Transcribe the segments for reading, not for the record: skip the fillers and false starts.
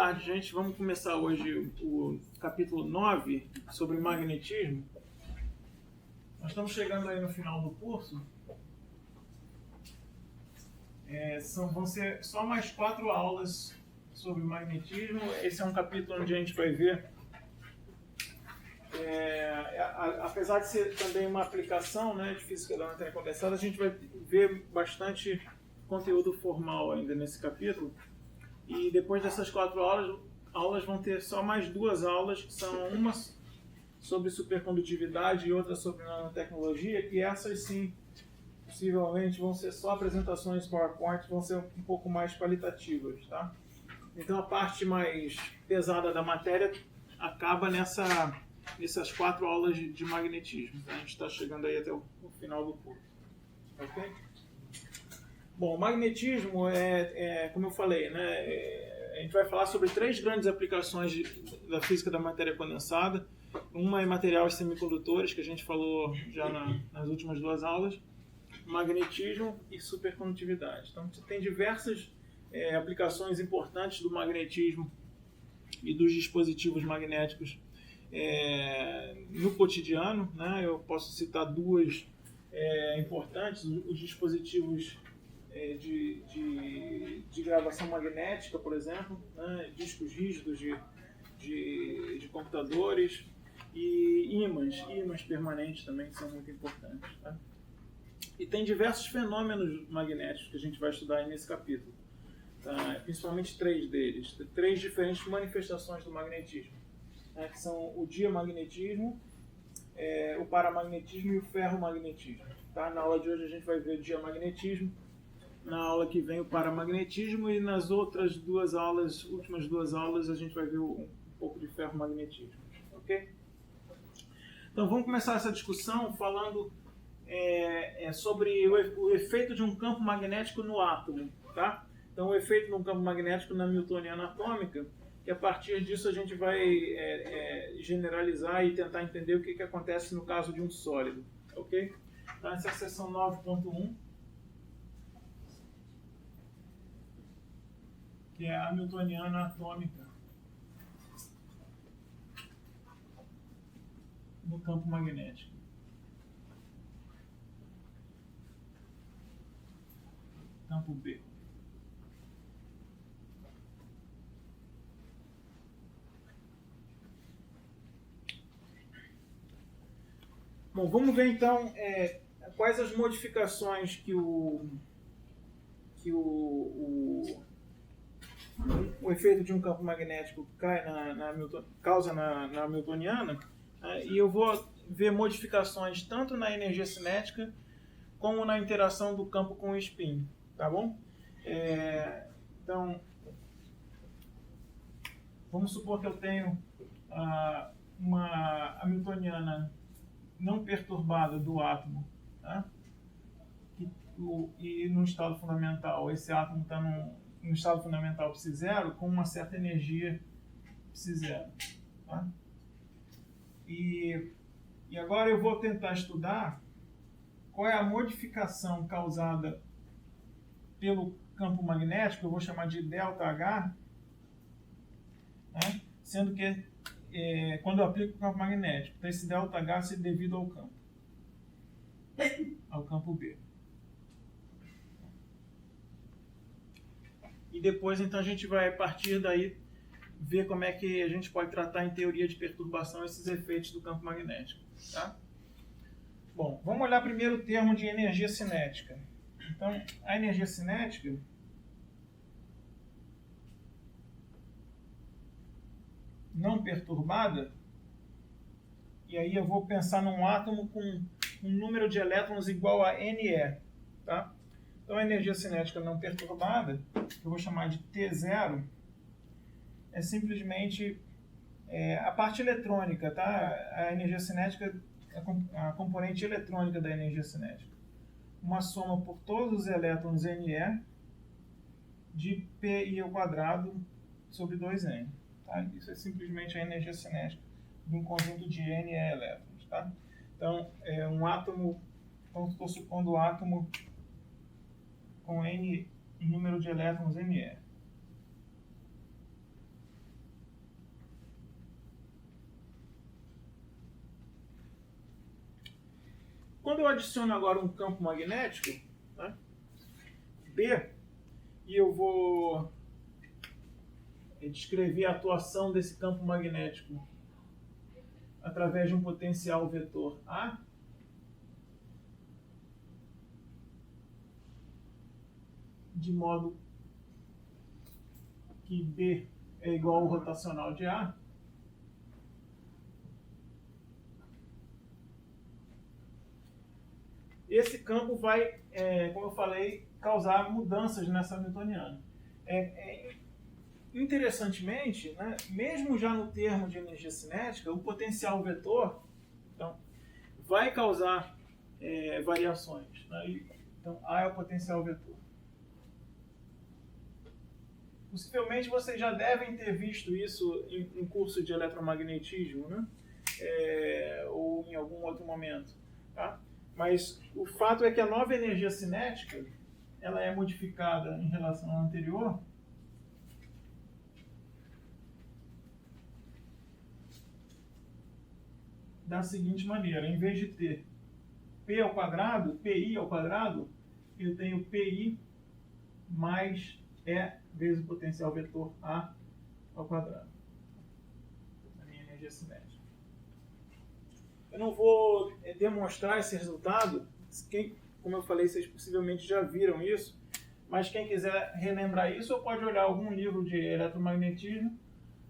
tarde, gente. Vamos começar hoje o capítulo 9 sobre magnetismo. Nós estamos chegando aí no final do curso. Vão ser só mais 4 aulas sobre magnetismo. Esse é um capítulo onde a gente vai ver, apesar de ser também uma aplicação, né, de física da matéria condensada, a gente vai ver bastante conteúdo formal ainda nesse capítulo. E depois dessas 4 aulas vão ter só mais 2 aulas, que são uma sobre supercondutividade e outra sobre nanotecnologia, que essas sim, possivelmente, vão ser só apresentações PowerPoint, vão ser um pouco mais qualitativas, tá? Então a parte mais pesada da matéria acaba nessas 4 aulas de magnetismo. A gente está chegando aí até o final do curso. Ok? Bom, o magnetismo como eu falei, né, a gente vai falar sobre 3 grandes aplicações da física da matéria condensada. Uma é materiais semicondutores, que a gente falou já nas últimas 2 aulas, magnetismo e supercondutividade. Então, você tem diversas aplicações importantes do magnetismo e dos dispositivos magnéticos no cotidiano, né? Eu posso citar 2 importantes: os dispositivos de gravação magnética, por exemplo, né? Discos rígidos de computadores, e ímãs permanentes também, que são muito importantes, tá? E tem diversos fenômenos magnéticos que a gente vai estudar aí nesse capítulo, tá? Principalmente 3 deles, 3 diferentes manifestações do magnetismo, né? Que são o diamagnetismo, o paramagnetismo e o ferromagnetismo, tá? Na aula de hoje a gente vai ver o diamagnetismo, na aula que vem o paramagnetismo, e nas outras 2 aulas, últimas 2 aulas, a gente vai ver um pouco de ferromagnetismo, ok? Então vamos começar essa discussão falando sobre o efeito de um campo magnético no átomo, tá? Então o efeito de um campo magnético na newtoniana atômica, que a partir disso a gente vai generalizar e tentar entender o que acontece no caso de um sólido, ok? Então essa é a seção 9.1, que é a newtoniana atômica no campo magnético. Campo B. Bom, vamos ver então quais as modificações que o efeito de um campo magnético causa na newtoniana, e eu vou ver modificações tanto na energia cinética como na interação do campo com o spin, tá bom? Então, vamos supor que eu tenho uma hamiltoniana não perturbada do átomo, tá? E no estado fundamental, esse átomo está no estado fundamental psi0 com uma certa energia psi0, tá? E agora eu vou tentar estudar qual é a modificação causada pelo campo magnético. Eu vou chamar de ΔH, né? Sendo que quando eu aplico o campo magnético, então esse ΔH ser devido ao campo B. E depois, então, a gente vai, a partir daí, ver como é que a gente pode tratar em teoria de perturbação esses efeitos do campo magnético, tá? Bom, vamos olhar primeiro o termo de energia cinética. Então, a energia cinética não perturbada, e aí eu vou pensar num átomo com um número de elétrons igual a Ne, tá? Então a energia cinética não perturbada, que eu vou chamar de T0, é simplesmente a parte eletrônica, tá? A energia cinética, a componente eletrônica da energia cinética. Uma soma por todos os elétrons Ne de Pi² sobre 2N. Tá? Isso é simplesmente a energia cinética de um conjunto de Ne elétrons. Tá? Então, um átomo, então estou supondo o átomo com N número de elétrons Ne. quando eu adiciono agora um campo magnético, né, B, e eu vou descrever a atuação desse campo magnético através de um potencial vetor A, de modo que B é igual ao rotacional de A, esse campo vai, como eu falei, causar mudanças nessa newtoniana. Interessantemente, né, mesmo já no termo de energia cinética, o potencial vetor, então, vai causar variações. Né? Então, A é o potencial vetor. Possivelmente vocês já devem ter visto isso em curso de eletromagnetismo, né? Ou em algum outro momento. Tá? Mas o fato é que a nova energia cinética ela é modificada em relação à anterior da seguinte maneira: em vez de ter P ao quadrado, PI ao quadrado, eu tenho PI mais E vezes o potencial vetor A ao quadrado. A minha energia cinética. Eu não vou demonstrar esse resultado. Como eu falei, vocês possivelmente já viram isso, mas quem quiser relembrar isso, ou pode olhar algum livro de eletromagnetismo,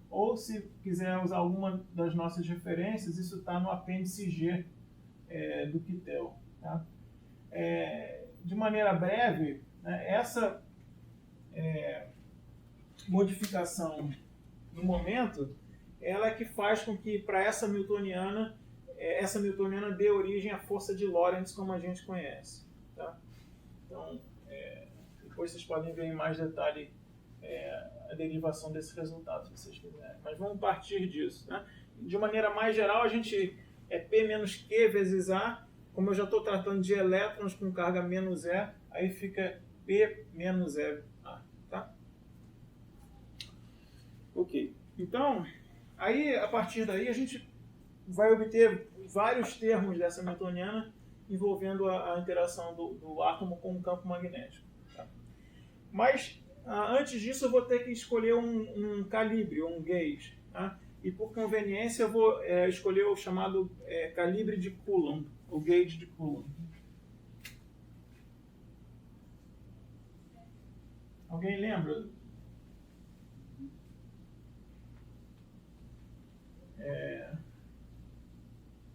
ou se quiser usar alguma das nossas referências, isso está no apêndice G do Kittel. Tá? De maneira breve, né, essa modificação no momento, ela é que faz com que para essa newtoniana dê origem à força de Lorentz como a gente conhece. Tá? Então, depois vocês podem ver em mais detalhe a derivação desse resultado, se vocês quiserem. Mas vamos partir disso. Né? De maneira mais geral, a gente P menos Q vezes A. Como eu já estou tratando de elétrons com carga menos E, aí fica P menos E A. Tá? Ok. Então, aí, a partir daí, a gente vai obter vários termos dessa newtoniana envolvendo a interação do átomo com o campo magnético. Tá? Mas, antes disso, eu vou ter que escolher um calibre, um gauge. Tá? E, por conveniência, eu vou escolher o chamado calibre de Coulomb, o gauge de Coulomb. Alguém lembra?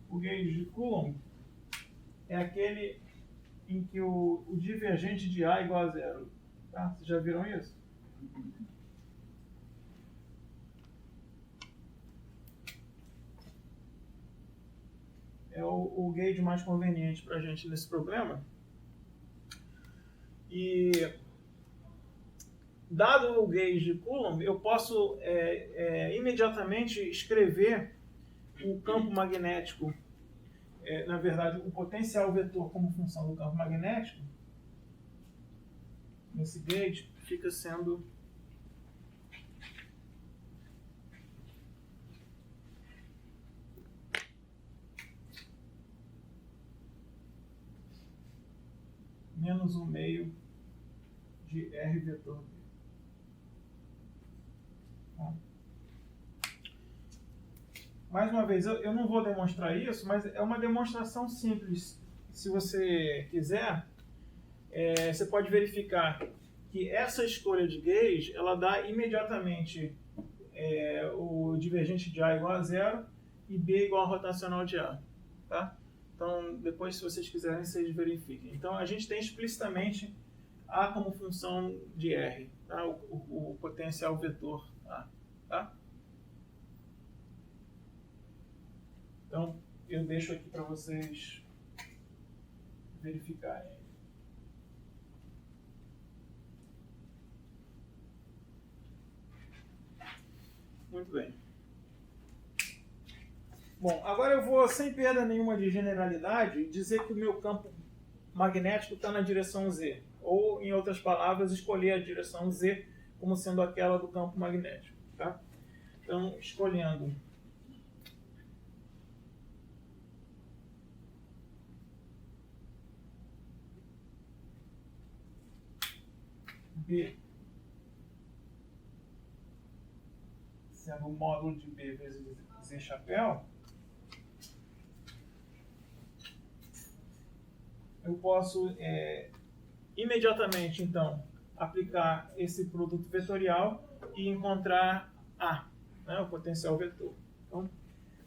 O gauge de Coulomb é aquele em que o divergente de A é igual a zero. Tá? Vocês já viram isso? É o gauge mais conveniente para a gente nesse problema. E, dado o gauge de Coulomb, eu posso imediatamente escrever o campo magnético, na verdade, o potencial vetor como função do campo magnético. Nesse gauge fica sendo menos 1/2 de R vetor B. Tá? Mais uma vez, eu não vou demonstrar isso, mas é uma demonstração simples. Se você quiser, você pode verificar que essa escolha de gauge, ela dá imediatamente o divergente de A igual a zero e B igual ao rotacional de A. Tá? Então, depois, se vocês quiserem, vocês verifiquem. Então, a gente tem explicitamente A como função de R, tá? o potencial vetor A. Tá? Então, eu deixo aqui para vocês verificarem. Muito bem. Bom, agora eu vou, sem perda nenhuma de generalidade, dizer que o meu campo magnético está na direção Z. Ou, em outras palavras, escolher a direção Z como sendo aquela do campo magnético. Tá? Então, escolhendo B sendo o módulo de B vezes Z chapéu, eu posso imediatamente, então, aplicar esse produto vetorial e encontrar A, né, o potencial vetor. Então,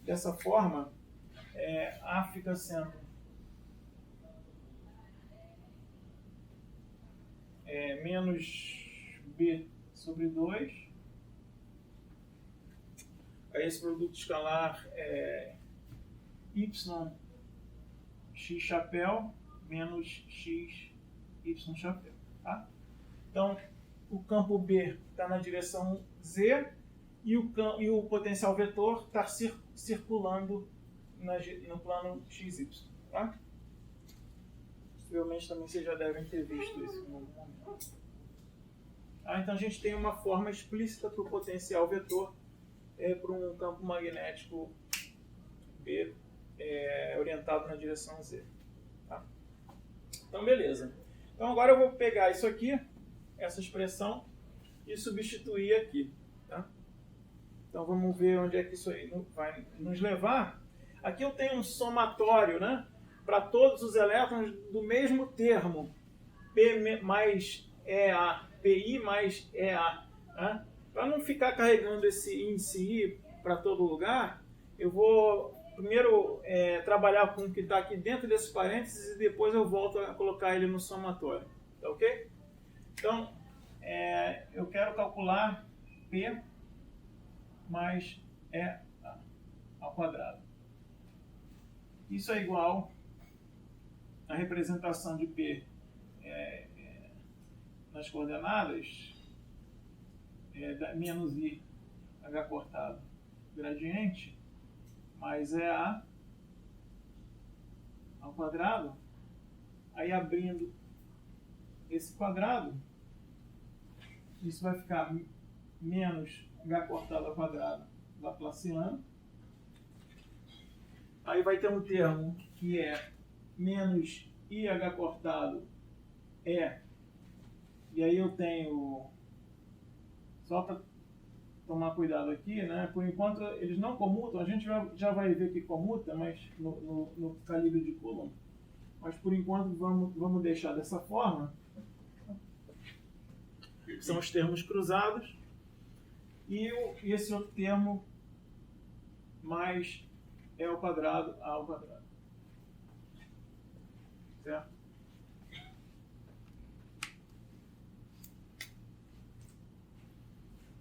dessa forma, A fica sendo menos B sobre 2. Aí esse produto escalar Y x chapéu menos x y chapéu. Tá? Então, o campo B está na direção Z e o potencial vetor está circulando no plano XY. Tá? Possivelmente também vocês já devem ter visto isso em algum momento. Então a gente tem uma forma explícita para o potencial vetor para um campo magnético B orientado na direção Z. Tá? Então, beleza. Então, agora eu vou pegar isso aqui, essa expressão, e substituir aqui. Tá? Então, vamos ver onde é que isso aí vai nos levar. Aqui eu tenho um somatório, né, para todos os elétrons do mesmo termo, P mais EA, PI mais EA. Né? Para não ficar carregando esse índice I para todo lugar, eu vou primeiro trabalhar com o que está aqui dentro desses parênteses e depois eu volto a colocar ele no somatório. Tá ok? Então, eu quero calcular P mais E ao quadrado. Isso é igual à representação de P nas coordenadas menos I H cortado gradiente mais EA ao quadrado. Aí abrindo esse quadrado, isso vai ficar menos H cortado ao quadrado laplaciano. Aí vai ter um termo que é menos IH cortado e aí eu tenho, só para tomar cuidado aqui, né? Por enquanto eles não comutam, a gente já vai ver que comuta, mas no calibre de Coulomb. Mas por enquanto vamos deixar dessa forma. São os termos cruzados. E esse outro termo mais E ao quadrado, A ao quadrado. Certo?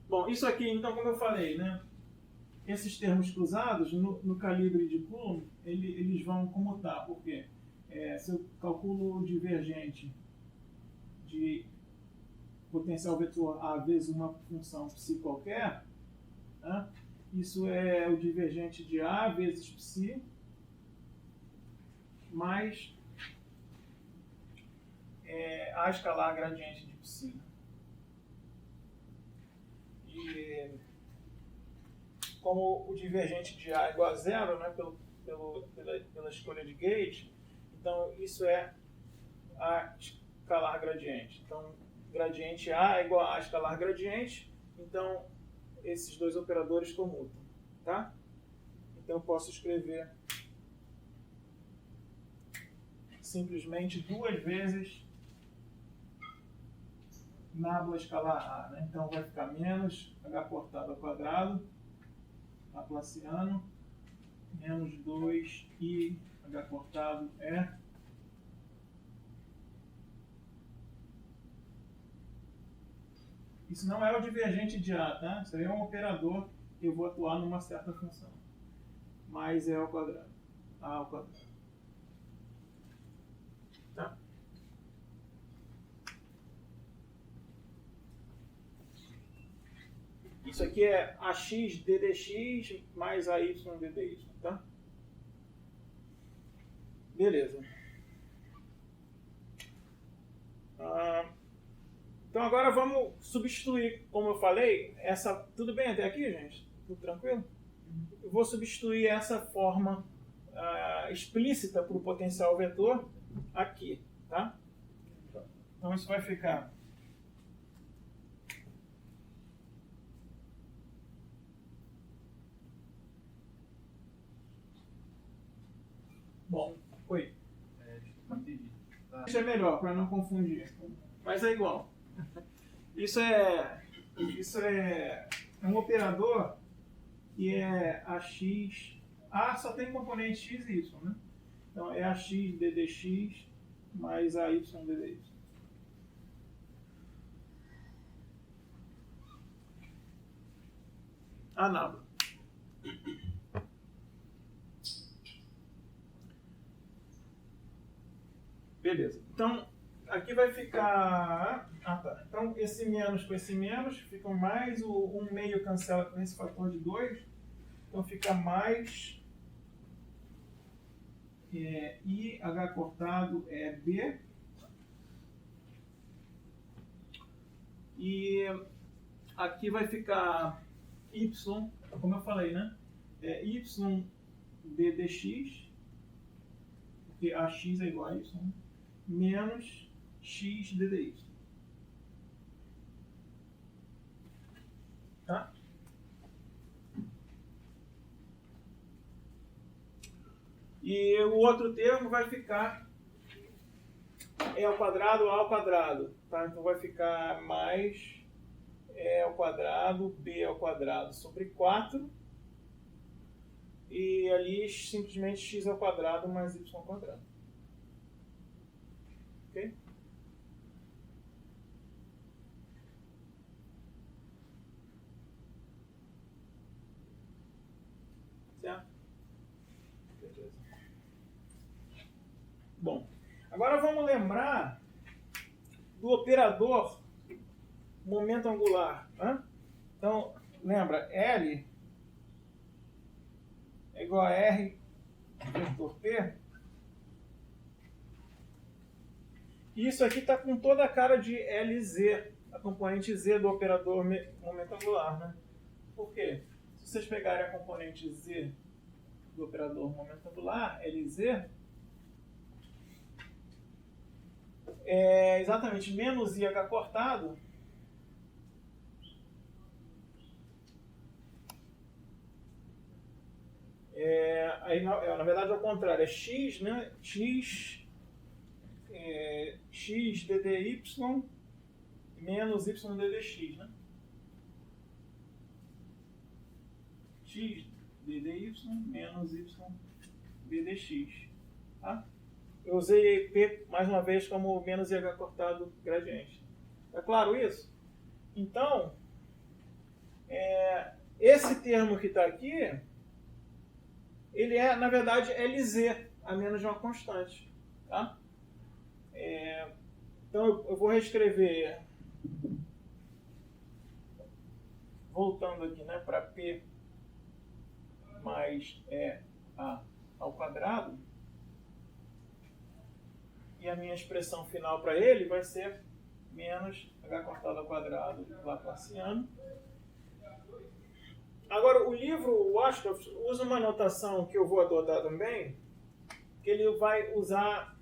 Bom, isso aqui, então, como eu falei, né? Esses termos cruzados, no calibre de Coulomb, eles vão comutar. Por quê? Se eu calculo o divergente de potencial vetor A vezes uma função psi qualquer, né? Isso é o divergente de A vezes psi mais A escalar gradiente de psi. E como o divergente de A é igual a zero, né, pela escolha de gauge, então isso é A escalar gradiente. Então, gradiente A é igual a escalar gradiente, então esses dois operadores comutam. Tá? Então eu posso escrever simplesmente duas vezes nábula escalar A. Né? Então vai ficar menos H cortado ao quadrado, laplaciano, menos 2i H cortado Isso não é o divergente de A, tá? Isso aí é um operador que eu vou atuar numa certa função. Mais E ao quadrado. A ao quadrado. Tá? Isso aqui é AX DDX mais AY DDY, tá? Beleza. Então agora vamos substituir, como eu falei, tudo bem até aqui, gente? Tudo tranquilo? Eu vou substituir essa forma explícita para o potencial vetor aqui, tá? Então isso vai ficar é melhor, para não confundir. Mas é igual. Isso é um operador que é AX. A só tem componente X e Y, né? Então é AX DDX mais AY DDY. Análogo. Beleza. Então, aqui vai ficar... Ah, tá. Então, esse menos com esse menos, fica mais o 1 meio cancela com esse fator de 2. Então, fica mais I, H cortado é B. E aqui vai ficar Y, como eu falei, né? Y DDX, porque AX é igual a Y, menos X DDY. Tá? E o outro termo vai ficar E ao quadrado, A ao quadrado. Tá? Então vai ficar mais E ao quadrado, B ao quadrado sobre 4. E ali simplesmente x ao quadrado mais y ao quadrado. Ok? Certo? Beleza. Bom, agora vamos lembrar do operador momento angular. Né? Então, lembra, L é igual a R vetor P. E isso aqui está com toda a cara de LZ, a componente Z do operador momento angular. Né? Por quê? Se vocês pegarem a componente Z do operador momento angular, LZ, é exatamente menos IH cortado aí na verdade ao contrário, é x, né? X ddy menos y ddx, né? X ddy menos y ddx, tá? Eu usei P mais uma vez como menos IH cortado gradiente. É claro isso? Então, esse termo que está aqui, ele é, na verdade, LZ, a menos de uma constante. Tá? Então, eu vou reescrever, voltando aqui, né, para P mais A ao quadrado. E a minha expressão final para ele vai ser menos H cortado ao quadrado laplaciano. Agora, o livro Washcraft usa uma notação que eu vou adotar também, que ele vai usar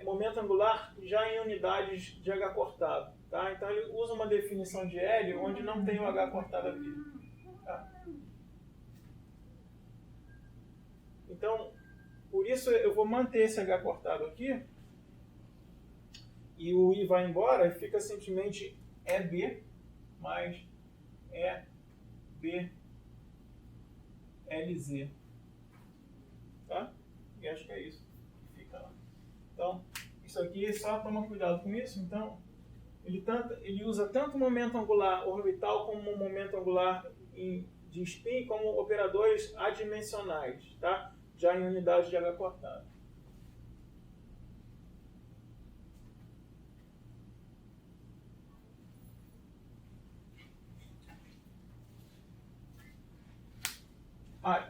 momento angular já em unidades de H cortado. Tá? Então, ele usa uma definição de L onde não tem o H cortado aqui. Tá? Então, por isso eu vou manter esse H cortado aqui, e o I vai embora e fica simplesmente EB mais EBLZ. Tá? E acho que é isso que fica lá. Então, isso aqui, só toma cuidado com isso. Então, ele usa tanto o momento angular orbital como o momento angular de spin como operadores adimensionais, tá? Já em unidade de H cortado.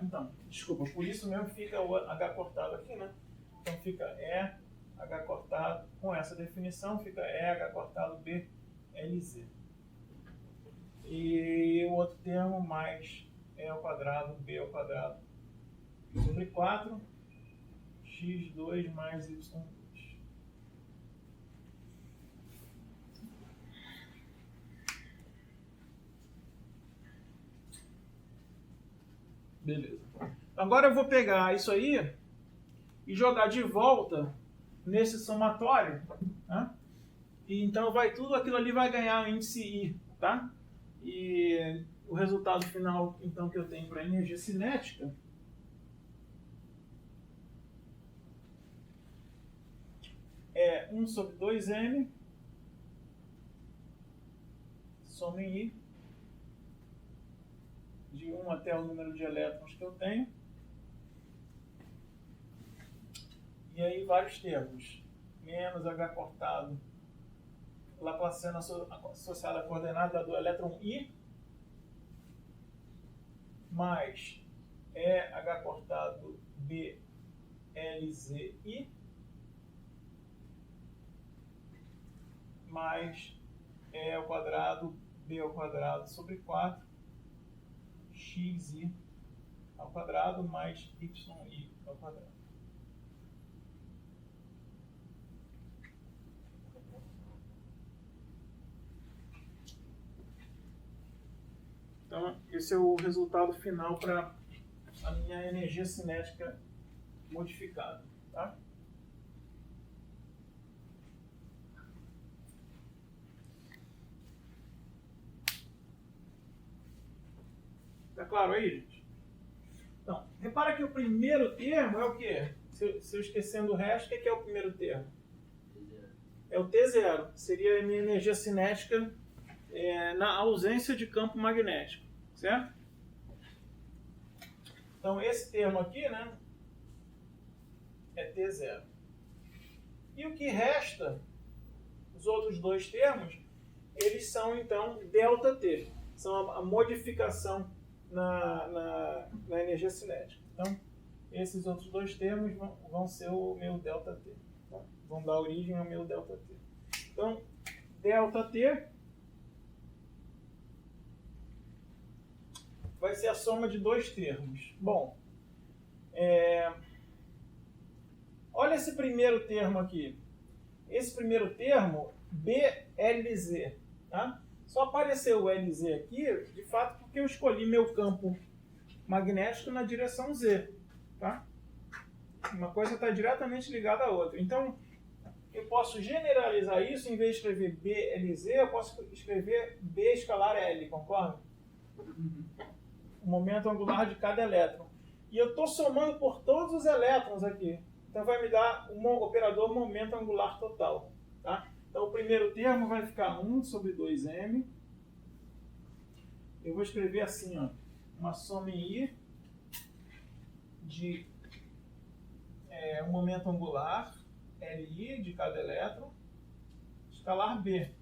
Então, desculpa, por isso mesmo fica o H cortado aqui, né? Então fica H cortado, com essa definição, fica H cortado BLZ. E o outro termo mais E ao quadrado, B ao quadrado, sobre 4, x2 mais y2. Beleza. Agora eu vou pegar isso aí e jogar de volta nesse somatório, tá? E então tudo aquilo ali vai ganhar o índice I, tá? E o resultado final então que eu tenho para a energia cinética é 1 sobre 2m soma em I de 1 até o número de elétrons que eu tenho. E aí vários termos. Menos H cortado Laplaciano associado à coordenada do elétron I mais H cortado B LZI mais E ao quadrado B ao quadrado sobre 4 XI ao quadrado mais YI ao quadrado. Então, esse é o resultado final para a minha energia cinética modificada. Tá? Tá claro aí, gente? Então, repara que o primeiro termo é o quê? Se eu esquecendo o resto, o que é o primeiro termo? É o T0. Seria a minha energia cinética na ausência de campo magnético, certo? Então, esse termo aqui, né, é T0. E o que resta, os outros dois termos, eles são, então, ΔT. São a modificação na energia cinética. Então, esses outros dois termos vão ser o meu ΔT. Tá? Vão dar origem ao meu ΔT. Então, ΔT vai ser a soma de dois termos. Bom, olha esse primeiro termo aqui. Esse primeiro termo, BLZ. Tá? Só apareceu o LZ aqui, de fato, porque eu escolhi meu campo magnético na direção Z. Tá? Uma coisa está diretamente ligada à outra. Então, eu posso generalizar isso, em vez de escrever BLZ, eu posso escrever B escalar L, concorda? O momento angular de cada elétron. E eu estou somando por todos os elétrons aqui. Então vai me dar um operador momento angular total. Tá? Então o primeiro termo vai ficar 1 sobre 2m. Eu vou escrever assim, ó, uma soma em I de um momento angular, Li de cada elétron, escalar B.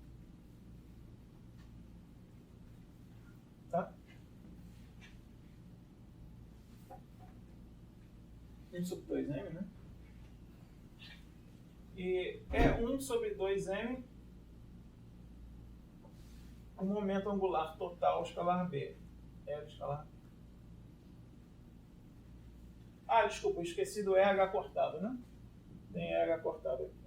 Tá? 1 sobre 2m, né? E é 1 sobre 2m o momento angular total escalar B. Escalar B. Ah, desculpa, esqueci do EH cortado, né? Tem EH cortado aqui.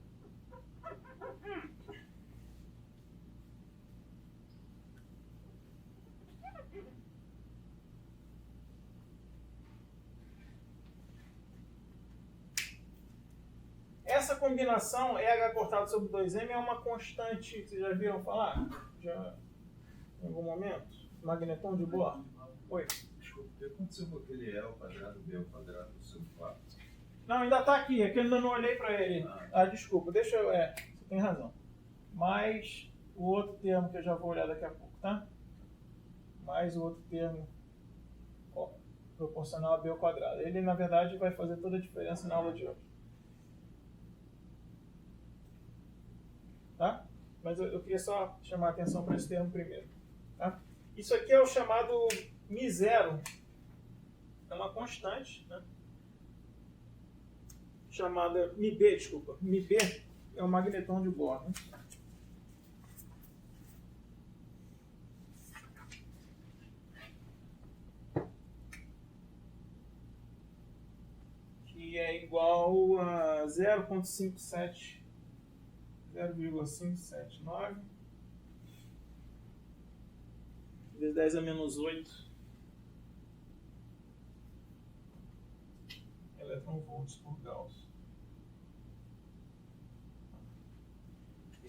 Essa combinação EH cortado sobre 2m é uma constante, vocês já viram falar? Já em algum momento? Magnetron de Bohr? Oi. Desculpa, o que aconteceu com aquele E ao quadrado, B ao quadrado sobre 4? Não, ainda está aqui, é que eu ainda não olhei para ele. Desculpa, deixa eu... você tem razão. Mais o outro termo que eu já vou olhar daqui a pouco, tá? Mais o outro termo proporcional a B ao quadrado. Ele, na verdade, vai fazer toda a diferença na aula de hoje. Tá? Mas eu queria só chamar a atenção para esse termo primeiro. Tá? Isso aqui é o chamado μ0. É uma constante, né? Chamada μB, desculpa. μB é o magnetron de Bohr. Né? Que é igual a 0,579 vezes 10 a menos 8 eletron-volts por Gauss.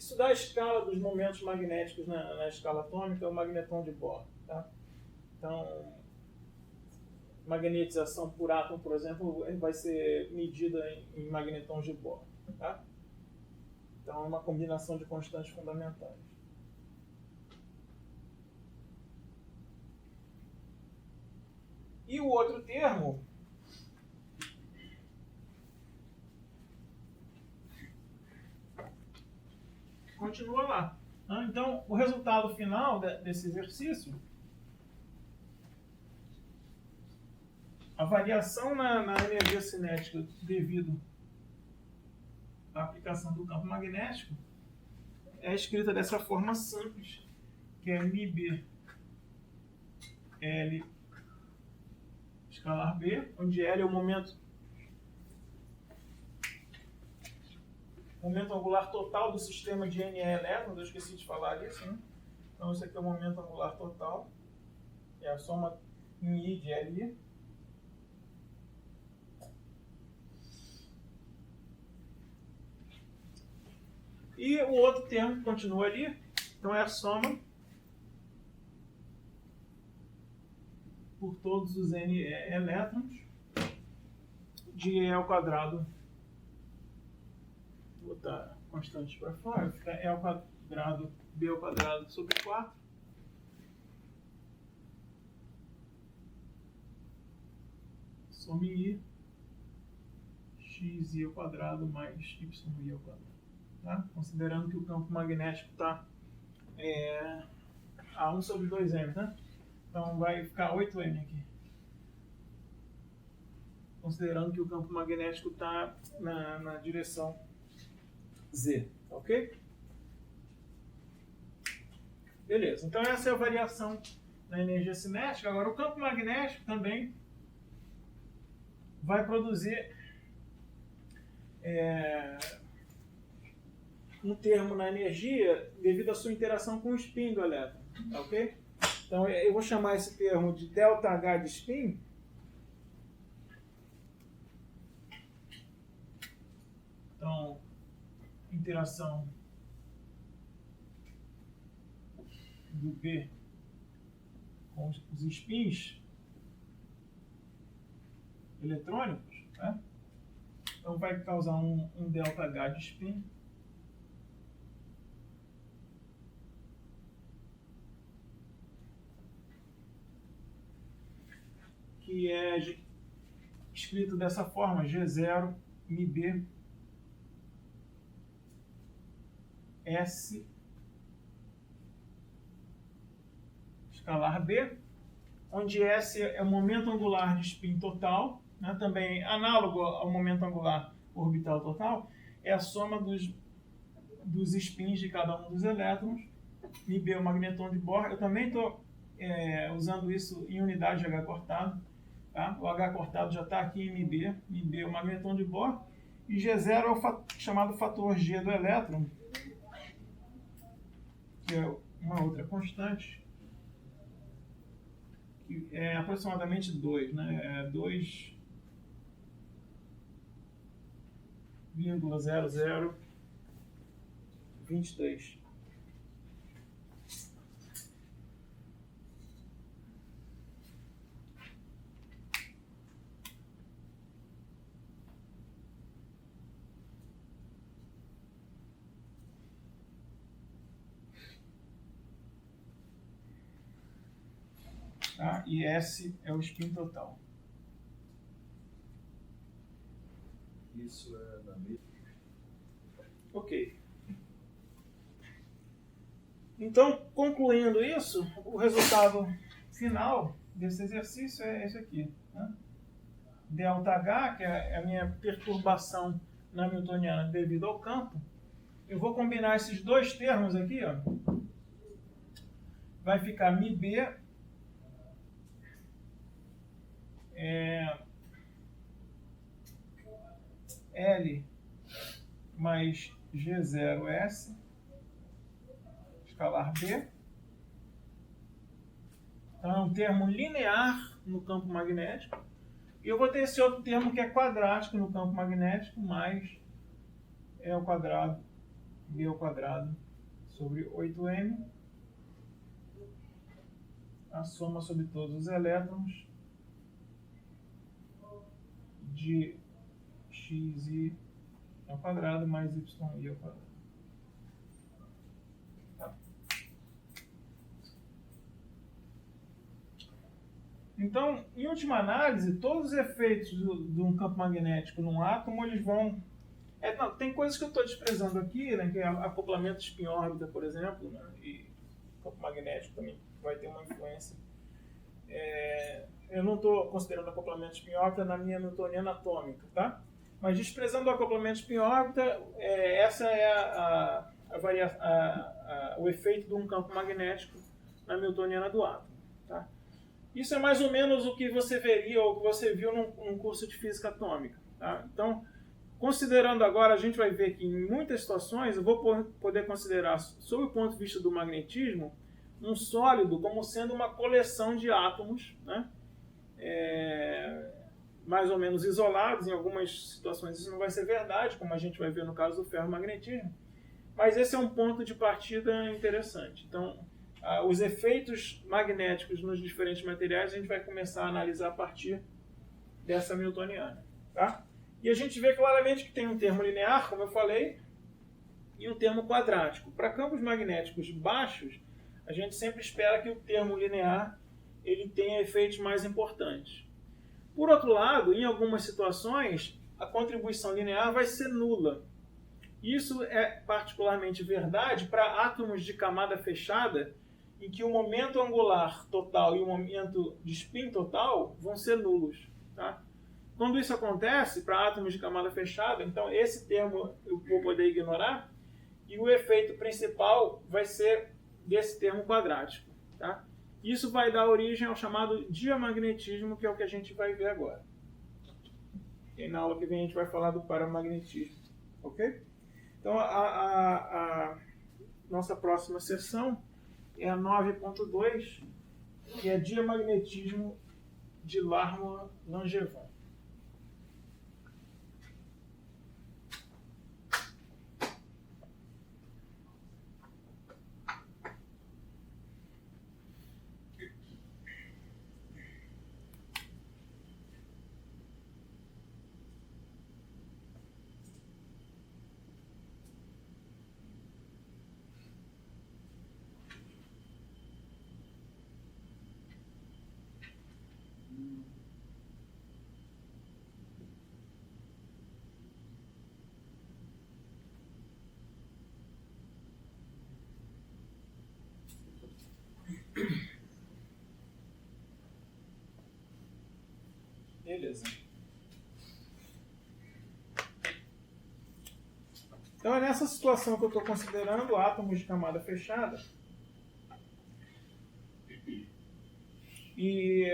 Isso dá a escala dos momentos magnéticos na escala atômica, é o magnetron de Bohr. Tá? Então, magnetização por átomo, por exemplo, vai ser medida em magnetrons de Bohr. Tá? Então, é uma combinação de constantes fundamentais. E o outro termo continua lá. Então, o resultado final desse exercício, a variação na energia cinética devido à aplicação do campo magnético é escrita dessa forma simples, que é μB L escalar B, onde L é o momento angular total do sistema de NE elétrons. Eu esqueci de falar disso, né? Então, esse aqui é o momento angular total, é a soma em I de LI. E o outro termo que continua ali, então é a soma por todos os N elétrons de E ao quadrado. Vou botar constantes para fora, fica E ao quadrado, B ao quadrado sobre 4. Soma em I, xi ao quadrado mais y ao quadrado. Tá? Considerando que o campo magnético está a 1 sobre 2m, né? Então vai ficar 8m aqui. Considerando que o campo magnético está na direção Z, ok? Beleza, então essa é a variação da energia cinética. Agora o campo magnético também vai produzir um termo na energia devido à sua interação com o spin do elétron, ok? Então eu vou chamar esse termo de ΔH de spin. Então, interação do B com os spins eletrônicos, né? Então vai causar um ΔH de spin. Que é escrito dessa forma, G0 μB S escalar B, onde S é o momento angular de spin total, né? Também análogo ao momento angular orbital total, é a soma dos spins de cada um dos elétrons. μB é o magnetron de Bohr. Eu também estou usando isso em unidade de H cortado. Tá? O H cortado já está aqui em μB. μB é o magnetron de Bohr. E G0 é o chamado fator G do elétron, que é uma outra constante, que é aproximadamente 2, né? É 2,0023. Tá? E S é o spin total. Isso é na mesma. Ok. Então, concluindo isso, o resultado final desse exercício é esse aqui, né? ΔH, que é a minha perturbação na newtoniana devido ao campo. Eu vou combinar esses dois termos aqui, ó. Vai ficar μB L mais G0S escalar B. Então é um termo linear no campo magnético. E eu vou ter esse outro termo que é quadrático no campo magnético, mais E ao quadrado B ao quadrado sobre 8m, a soma sobre todos os elétrons de xi ao quadrado mais yi ao quadrado. Tá. Então, em última análise, todos os efeitos de um campo magnético num átomo, eles vão... tem coisas que eu estou desprezando aqui, né, que é acoplamento de spin-órbita, por exemplo, né, e campo magnético também vai ter uma influência. Eu não estou considerando acoplamento de spin-órbita na minha newtoniana atômica, tá? Mas desprezando o acoplamento de spin-órbita, essa é o efeito de um campo magnético na newtoniana do átomo, tá? Isso é mais ou menos o que você veria ou o que você viu num curso de física atômica, tá? Então, considerando agora, a gente vai ver que em muitas situações eu vou poder considerar, sob o ponto de vista do magnetismo, um sólido como sendo uma coleção de átomos, né? Mais ou menos isolados. Em algumas situações isso não vai ser verdade, como a gente vai ver no caso do ferromagnetismo, mas esse é um ponto de partida interessante. Então, os efeitos magnéticos nos diferentes materiais a gente vai começar a analisar a partir dessa newtoniana, tá? E a gente vê claramente que tem um termo linear, como eu falei, e um termo quadrático. Para campos magnéticos baixos, a gente sempre espera que o termo linear ele tenha efeitos mais importantes. Por outro lado, em algumas situações, a contribuição linear vai ser nula. Isso é particularmente verdade para átomos de camada fechada, em que o momento angular total e o momento de spin total vão ser nulos, tá? Quando isso acontece para átomos de camada fechada, então esse termo eu vou poder ignorar, e o efeito principal vai ser desse termo quadrático, tá? Isso vai dar origem ao chamado diamagnetismo, que é o que a gente vai ver agora. E na aula que vem a gente vai falar do paramagnetismo, ok? Então a nossa próxima sessão é a 9.2, que é diamagnetismo de Larmor-Langevin. Beleza. Então é nessa situação que eu estou considerando átomos de camada fechada. E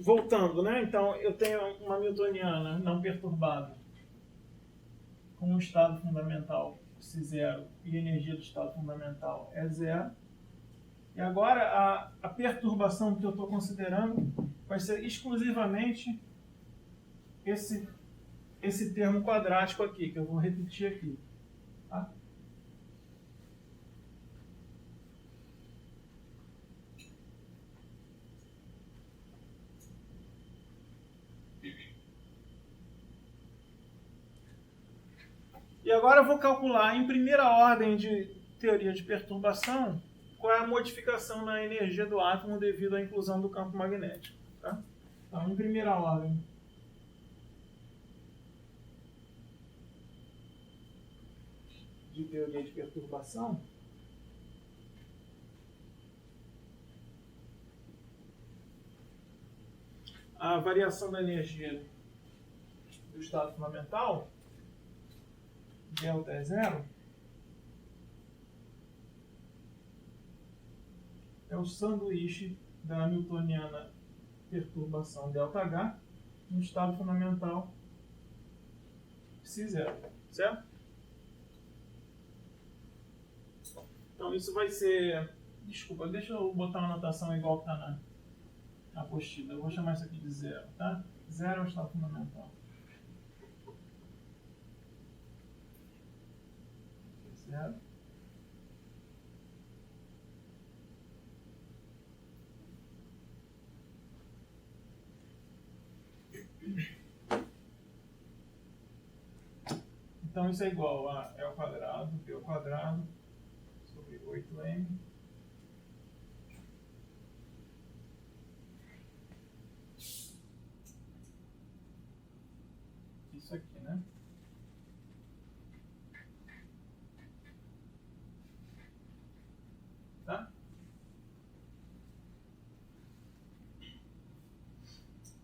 voltando, né? Então eu tenho uma newtoniana não perturbada com um estado fundamental psi0 e a energia do estado fundamental é zero. E agora a perturbação que eu estou considerando vai ser exclusivamente esse termo quadrático aqui, que eu vou repetir aqui. Tá? E agora eu vou calcular em primeira ordem de teoria de perturbação qual é a modificação na energia do átomo devido à inclusão do campo magnético. Tá? Então, em primeira ordem, de teoria de perturbação, a variação da energia do estado fundamental, delta é zero, é o sanduíche da newtoniana perturbação ΔH no estado fundamental psi0, certo? Então isso vai ser... Desculpa, deixa eu botar uma anotação igual que está na apostila. Eu vou chamar isso aqui de zero, tá? Zero é o estado fundamental. Certo? Então isso é igual a E ao quadrado, B ao quadrado, sobre 8M. Isso aqui, né? Tá?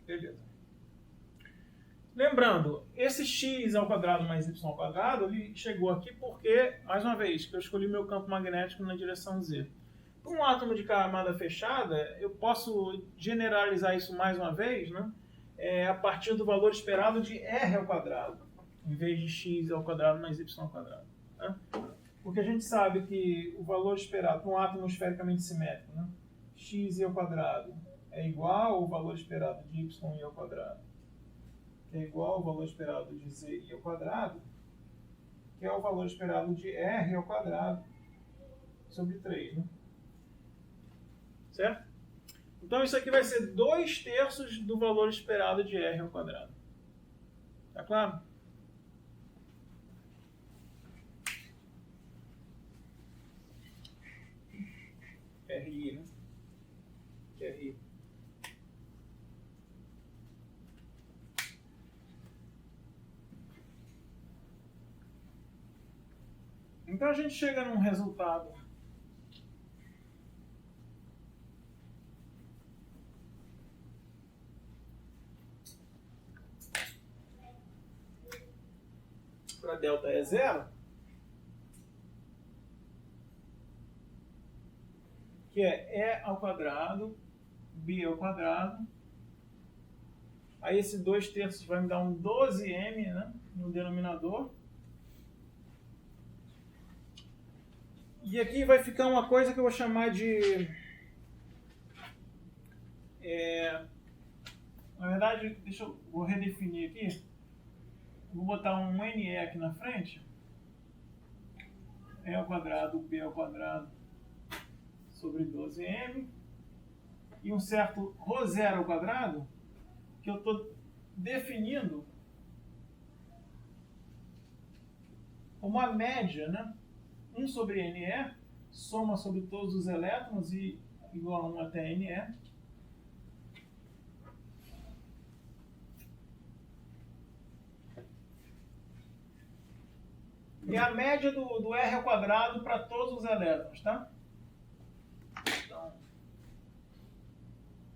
Beleza. Lembrando, esse x ao quadrado mais y ao quadrado, ele chegou aqui porque, mais uma vez, que eu escolhi meu campo magnético na direção z. Para um átomo de camada fechada, eu posso generalizar isso mais uma vez, né? A partir do valor esperado de r ao quadrado, em vez de x ao quadrado mais y ao quadrado. Né? Porque a gente sabe que o valor esperado para um átomo esfericamente simétrico, né? X ao quadrado é igual ao valor esperado de y ao quadrado, que é igual ao valor esperado de z ao quadrado, que é o valor esperado de r ao quadrado sobre 3. Né? Certo? Então isso aqui vai ser 2/3 do valor esperado de r ao quadrado. Tá claro? RI, né? RI. Então a gente chega num resultado para delta é 0, que é E ao quadrado, B ao quadrado. Aí esse 2/3 vai me dar um 12M, né, no denominador. E aqui vai ficar uma coisa que eu vou chamar de... na verdade, vou redefinir aqui. Vou botar um NE aqui na frente. E ao quadrado, B ao quadrado sobre 12M. E um certo ρ0 ao quadrado, que eu estou definindo como a média, né? 1 sobre NE, soma sobre todos os elétrons e igual a 1 até NE. E a média do R ao quadrado para todos os elétrons, tá? Então,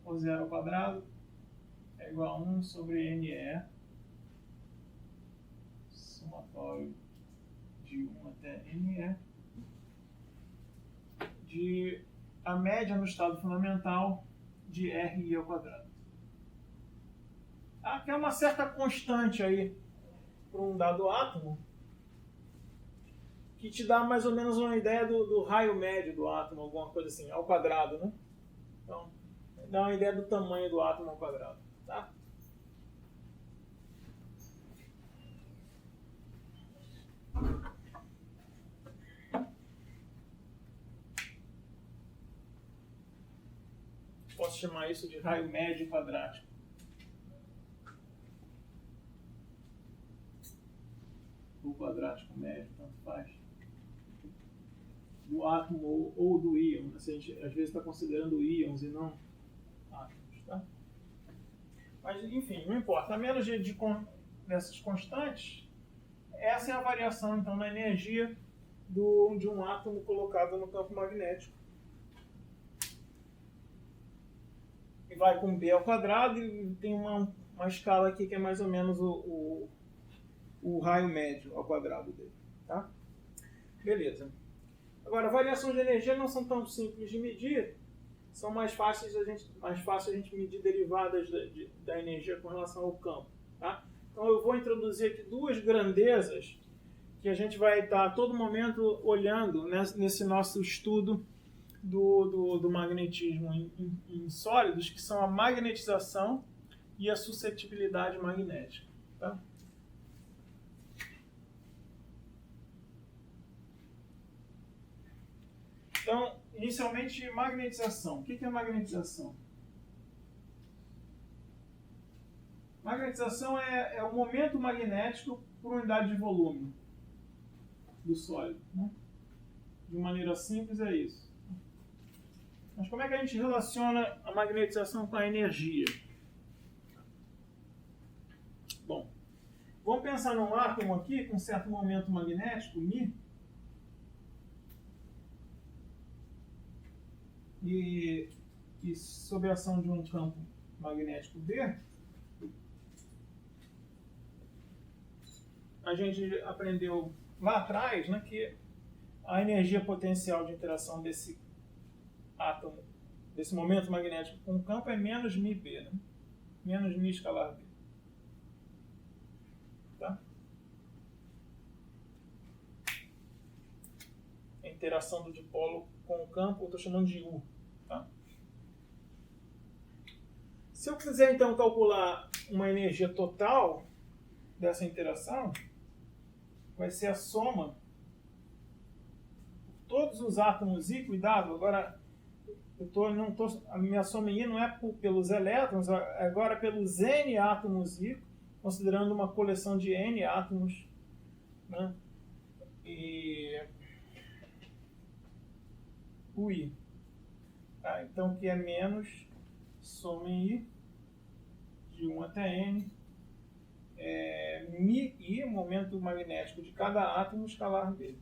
o 0 ao quadrado é igual a 1 sobre NE, somatório de 1 até NE, de a média no estado fundamental de RI ao quadrado. Aqui é uma certa constante aí para um dado átomo, que te dá mais ou menos uma ideia do raio médio do átomo, alguma coisa assim, ao quadrado, né? Então, dá uma ideia do tamanho do átomo ao quadrado, tá? Posso chamar isso de raio médio quadrático. O quadrático médio, tanto faz. Do átomo ou do íon. A gente às vezes está considerando íons e não átomos. Tá? Mas, enfim, não importa. A menos dessas constantes, essa é a variação, então, na energia de um átomo colocado no campo magnético. E vai com B ao quadrado e tem uma escala aqui que é mais ou menos o raio médio ao quadrado dele. Tá? Beleza. Agora, variações de energia não são tão simples de medir, são mais fáceis a gente medir derivadas da energia com relação ao campo. Tá? Então eu vou introduzir aqui duas grandezas que a gente vai estar a todo momento olhando nesse nosso estudo do magnetismo em sólidos, que são a magnetização e a suscetibilidade magnética. Tá? Então, inicialmente, magnetização. O que é magnetização? Magnetização é o momento magnético por unidade de volume do sólido, né? De maneira simples é isso. Mas como é que a gente relaciona a magnetização com a energia? Bom, vamos pensar num átomo aqui com certo momento magnético, μ, e sob a ação de um campo magnético B, a gente aprendeu lá atrás, né, que a energia potencial de interação desse átomo, desse momento magnético com o campo é menos μB, né? Menos μ escalar B. Tá? A interação do dipolo com o campo eu estou chamando de U. Tá? Se eu quiser então calcular uma energia total dessa interação, vai ser a soma de todos os átomos I, cuidado, agora a minha soma I não é pelos elétrons, agora pelos N átomos I, considerando uma coleção de N átomos, né? E o I. Tá? Então, que é menos soma em I, de 1 até N, μI, momento magnético de cada átomo, escalar B.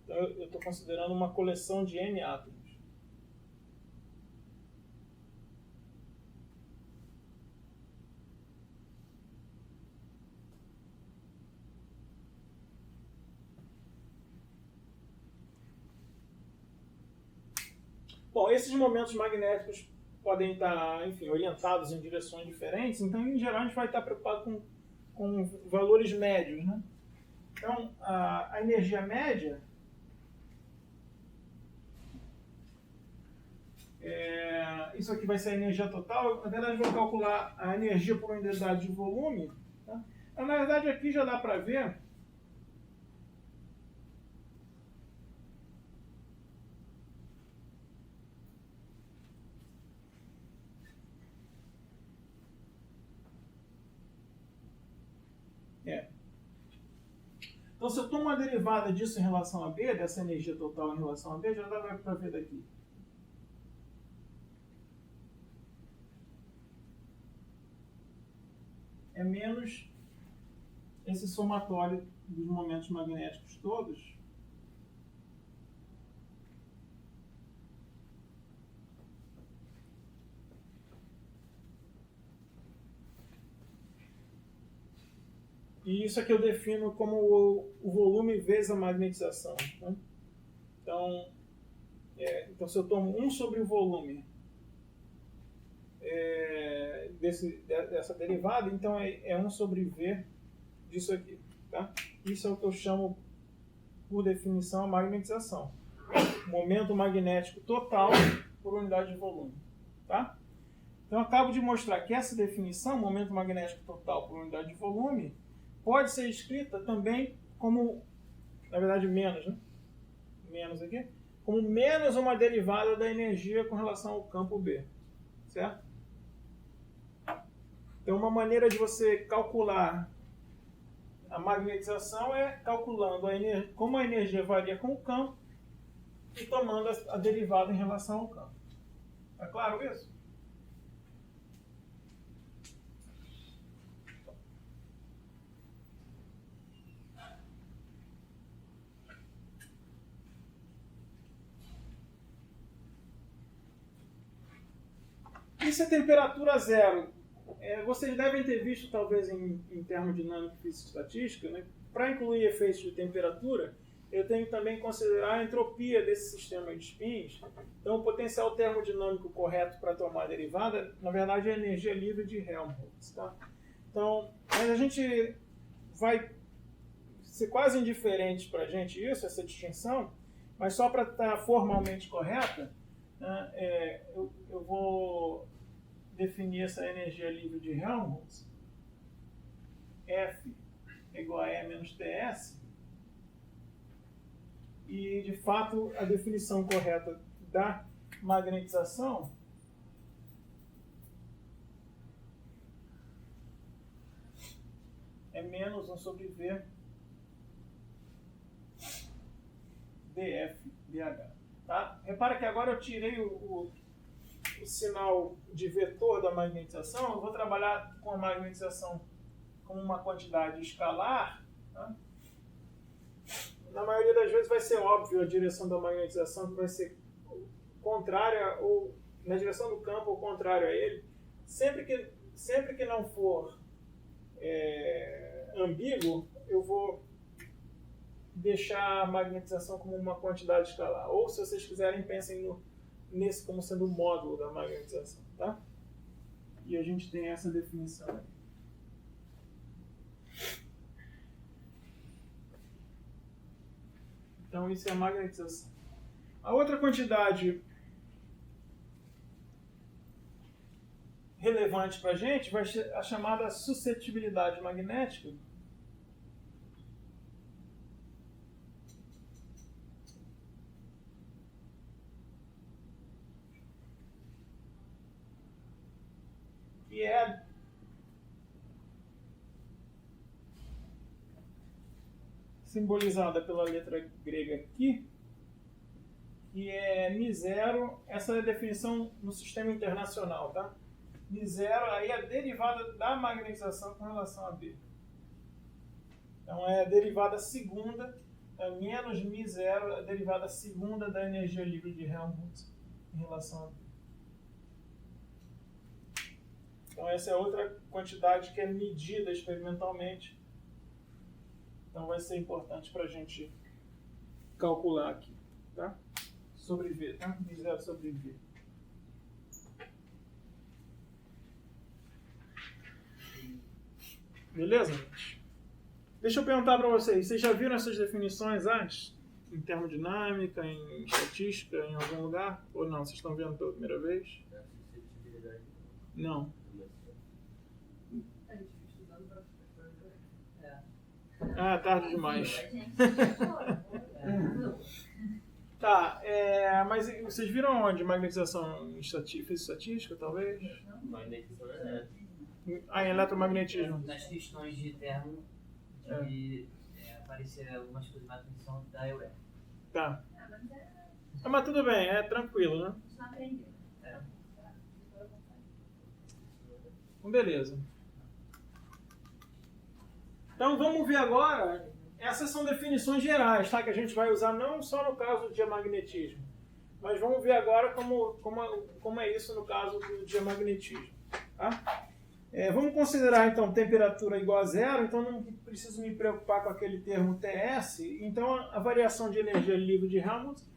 Então, eu estou considerando uma coleção de N átomos. Bom, esses momentos magnéticos podem estar, enfim, orientados em direções diferentes, então, em geral, a gente vai estar preocupado com valores médios, né? Então, a energia média isso aqui vai ser a energia total. Na verdade, vou calcular a energia por unidade de volume. Tá? Então, na verdade, aqui já dá para ver Então, se eu tomo uma derivada disso em relação a B, dessa energia total em relação a B, já dá para ver daqui. É menos esse somatório dos momentos magnéticos todos. E isso aqui eu defino como o volume vezes a magnetização. Né? Então, se eu tomo 1 sobre o volume dessa derivada, então é 1 sobre V disso aqui. Tá? Isso é o que eu chamo, por definição, a magnetização. Momento magnético total por unidade de volume. Tá? Então, eu acabo de mostrar que essa definição, momento magnético total por unidade de volume, pode ser escrita também como, na verdade, menos, né? Menos aqui, como menos uma derivada da energia com relação ao campo B, certo? Então, uma maneira de você calcular a magnetização é calculando como a energia varia com o campo e tomando a derivada em relação ao campo. Tá claro isso? Isso é temperatura zero. Vocês devem ter visto, talvez, em termodinâmica e física estatística, né? Para incluir efeitos de temperatura, eu tenho que também considerar a entropia desse sistema de spins. Então, o potencial termodinâmico correto para tomar a derivada, na verdade, é a energia livre de Helmholtz. Tá? Então, mas a gente vai ser quase indiferente para a gente isso, essa distinção, mas só para estar formalmente correta, né, eu vou definir essa energia livre de Helmholtz, F é igual a E menos TS, e de fato a definição correta da magnetização é menos 1 sobre V dF dH. Tá? Repara que agora eu tirei o sinal de vetor da magnetização, eu vou trabalhar com a magnetização como uma quantidade escalar. Tá? Na maioria das vezes vai ser óbvio a direção da magnetização, que vai ser contrária ou na direção do campo ou contrária a ele. Sempre que não for ambíguo, eu vou deixar a magnetização como uma quantidade escalar. Ou, se vocês quiserem, pensem nesse como sendo o módulo da magnetização. Tá? E a gente tem essa definição aí. Então, isso é a magnetização. A outra quantidade relevante para a gente vai ser a chamada suscetibilidade magnética. Que é simbolizada pela letra grega aqui, que é μ0, essa é a definição no sistema internacional, tá? μ0 aí é a derivada da magnetização com relação a B. Então é a derivada segunda, é menos μ0, a derivada segunda da energia livre de Helmholtz em relação a B. Então essa é outra quantidade que é medida experimentalmente. Então vai ser importante para a gente calcular aqui, tá? Sobre V, tá? μ0 sobre V. Beleza, gente? Deixa eu perguntar para vocês já viram essas definições antes? Em termodinâmica, em estatística, em algum lugar? Ou não? Vocês estão vendo pela primeira vez? Não. Ah, tarde demais. Tá, mas vocês viram onde? Magnetização em estatística, talvez? Magnetização em eletromagnetismo. nas questões de termo, aparecer algumas coisas de magnetização da UF. Tá. Mas tudo bem, é tranquilo, né? Não aprendeu. Então, beleza. Então vamos ver agora, essas são definições gerais, tá? Que a gente vai usar não só no caso do diamagnetismo, mas vamos ver agora como é isso no caso do diamagnetismo. Tá? Vamos considerar então temperatura igual a zero, então não preciso me preocupar com aquele termo TS, então a variação de energia livre de Helmholtz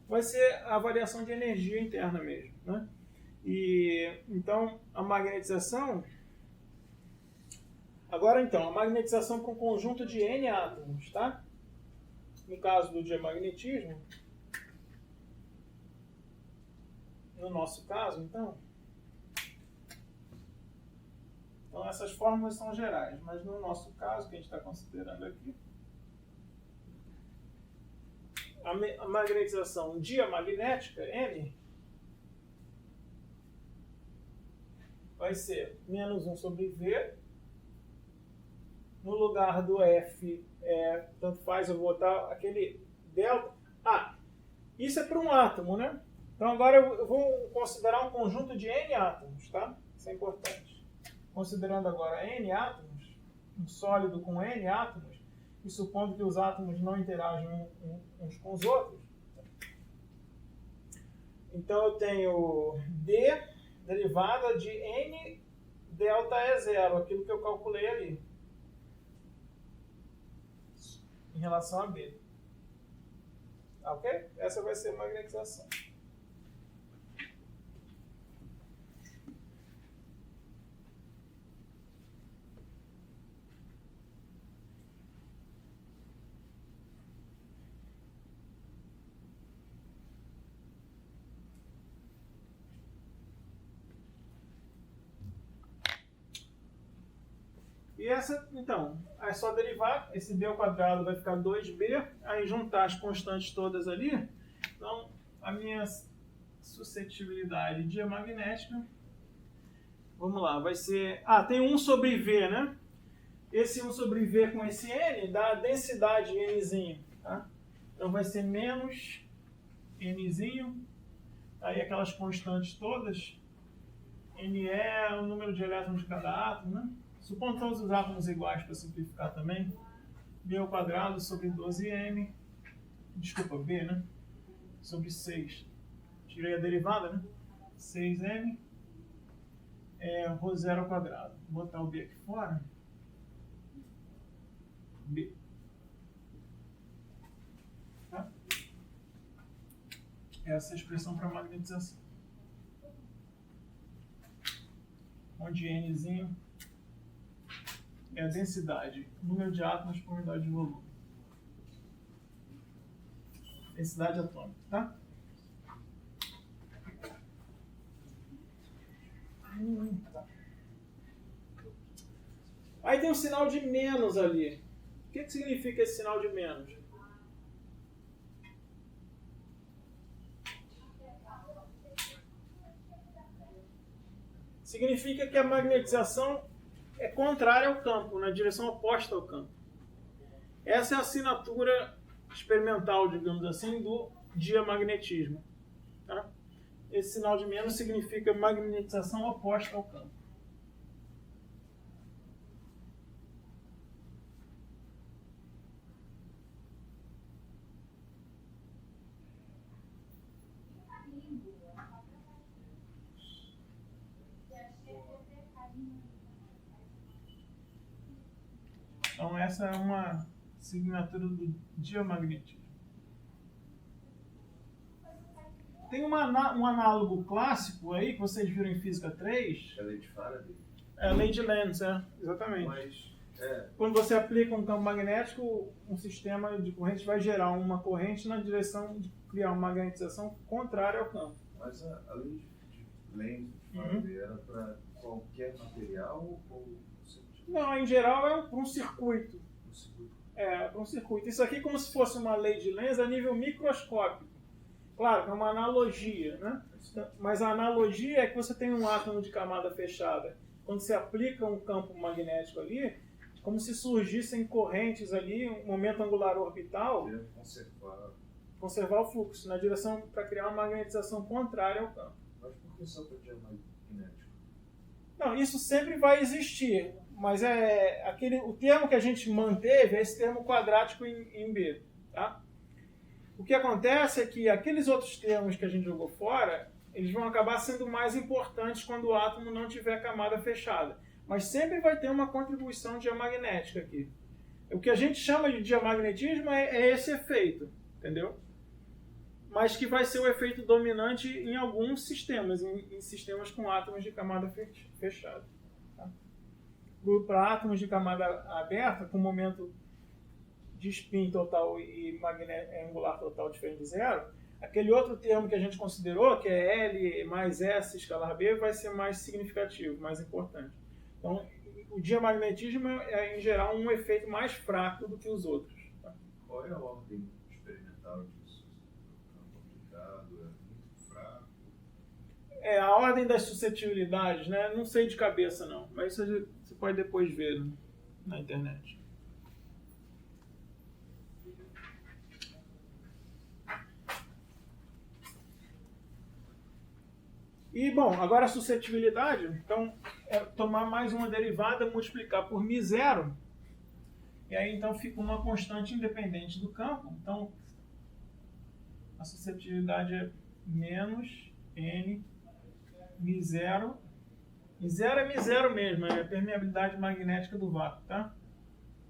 vai ser a variação de energia interna mesmo. Né? E então a magnetização... Agora, então, a magnetização para um conjunto de N átomos, tá? No caso do diamagnetismo, no nosso caso, então essas fórmulas são gerais, mas no nosso caso, que a gente está considerando aqui, a magnetização diamagnética, M, vai ser menos 1 sobre V. No lugar do F, tanto faz, eu vou botar aquele delta. Isso é para um átomo, né? Então agora eu vou considerar um conjunto de N átomos, tá? Isso é importante. Considerando agora N átomos, um sólido com N átomos, e supondo que os átomos não interagem uns com os outros. Então eu tenho D derivada de N delta E0, aquilo que eu calculei ali, em relação a B. Ok? Essa vai ser a magnetização. E essa, então, é só derivar, esse B ao quadrado vai ficar 2B, aí juntar as constantes todas ali, então a minha suscetibilidade diamagnética, vamos lá, vai ser, tem 1 sobre V, né? Esse 1 sobre V com esse N dá a densidade Nzinho, tá? Então vai ser menos Nzinho, aí aquelas constantes todas, Ne é o número de elétrons de cada átomo, né? Supondo todos os átomos iguais para simplificar também, B ao quadrado sobre 12M, desculpa, B, né? Sobre 6. Tirei a derivada, né? 6M, ρ0 ao quadrado. Vou botar o B aqui fora. B. Tá? Essa é a expressão para magnetização. Onde Nzinho é a densidade, número de átomos por unidade de volume. Densidade atômica, tá? Tá. Aí tem um sinal de menos ali. O que significa esse sinal de menos? Significa que a magnetização é contrária ao campo, na direção oposta ao campo. Essa é a assinatura experimental, digamos assim, do diamagnetismo. Tá? Esse sinal de menos significa magnetização oposta ao campo. Então essa é uma assinatura do diamagnetismo. Tem um análogo clássico aí, que vocês viram em Física 3. É a lei de Faraday? É a lei de Lenz, exatamente. Mas, quando você aplica um campo magnético, um sistema de corrente vai gerar uma corrente na direção de criar uma magnetização contrária ao campo. Mas a lei de Lenz, de Faraday, era para qualquer material ou... Não, em geral é para um circuito. Para um circuito. Isso aqui é como se fosse uma lei de Lenz a nível microscópico. Claro, é uma analogia, né? Mas a analogia é que você tem um átomo de camada fechada. Quando você aplica um campo magnético ali, como se surgissem correntes ali, um momento angular orbital, conservar o fluxo na direção para criar uma magnetização contrária ao campo. Mas por que só para diamagnético? Não, isso sempre vai existir, mas o termo que a gente manteve é esse termo quadrático em B, tá? O que acontece é que aqueles outros termos que a gente jogou fora, eles vão acabar sendo mais importantes quando o átomo não tiver camada fechada. Mas sempre vai ter uma contribuição diamagnética aqui. O que a gente chama de diamagnetismo é esse efeito, entendeu? Mas que vai ser o efeito dominante em alguns sistemas, em sistemas com átomos de camada fechada. Tá? Para átomos de camada aberta, com momento de spin total e angular total diferente de zero, aquele outro termo que a gente considerou, que é L mais S escalar B, vai ser mais significativo, mais importante. Então, o diamagnetismo é, em geral, um efeito mais fraco do que os outros. Tá? Qual é a ordem experimental disso? O campo aplicado é muito fraco? A ordem das suscetibilidades, né? Não sei de cabeça, não. Mas isso você pode depois ver, né, na internet. E, bom, agora a suscetibilidade, então, é tomar mais uma derivada, multiplicar por μ0, e aí, então, fica uma constante independente do campo. Então, a suscetibilidade é menos N μ0. μ0 é μ0 mesmo, é a permeabilidade magnética do vácuo, tá?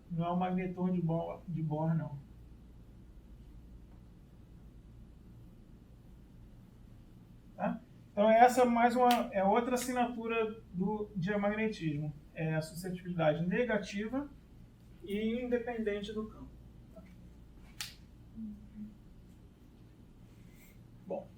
Não é o magneton de Bohr, não. Tá? Então essa é outra assinatura do diamagnetismo. É a suscetibilidade negativa e independente do campo. Bom.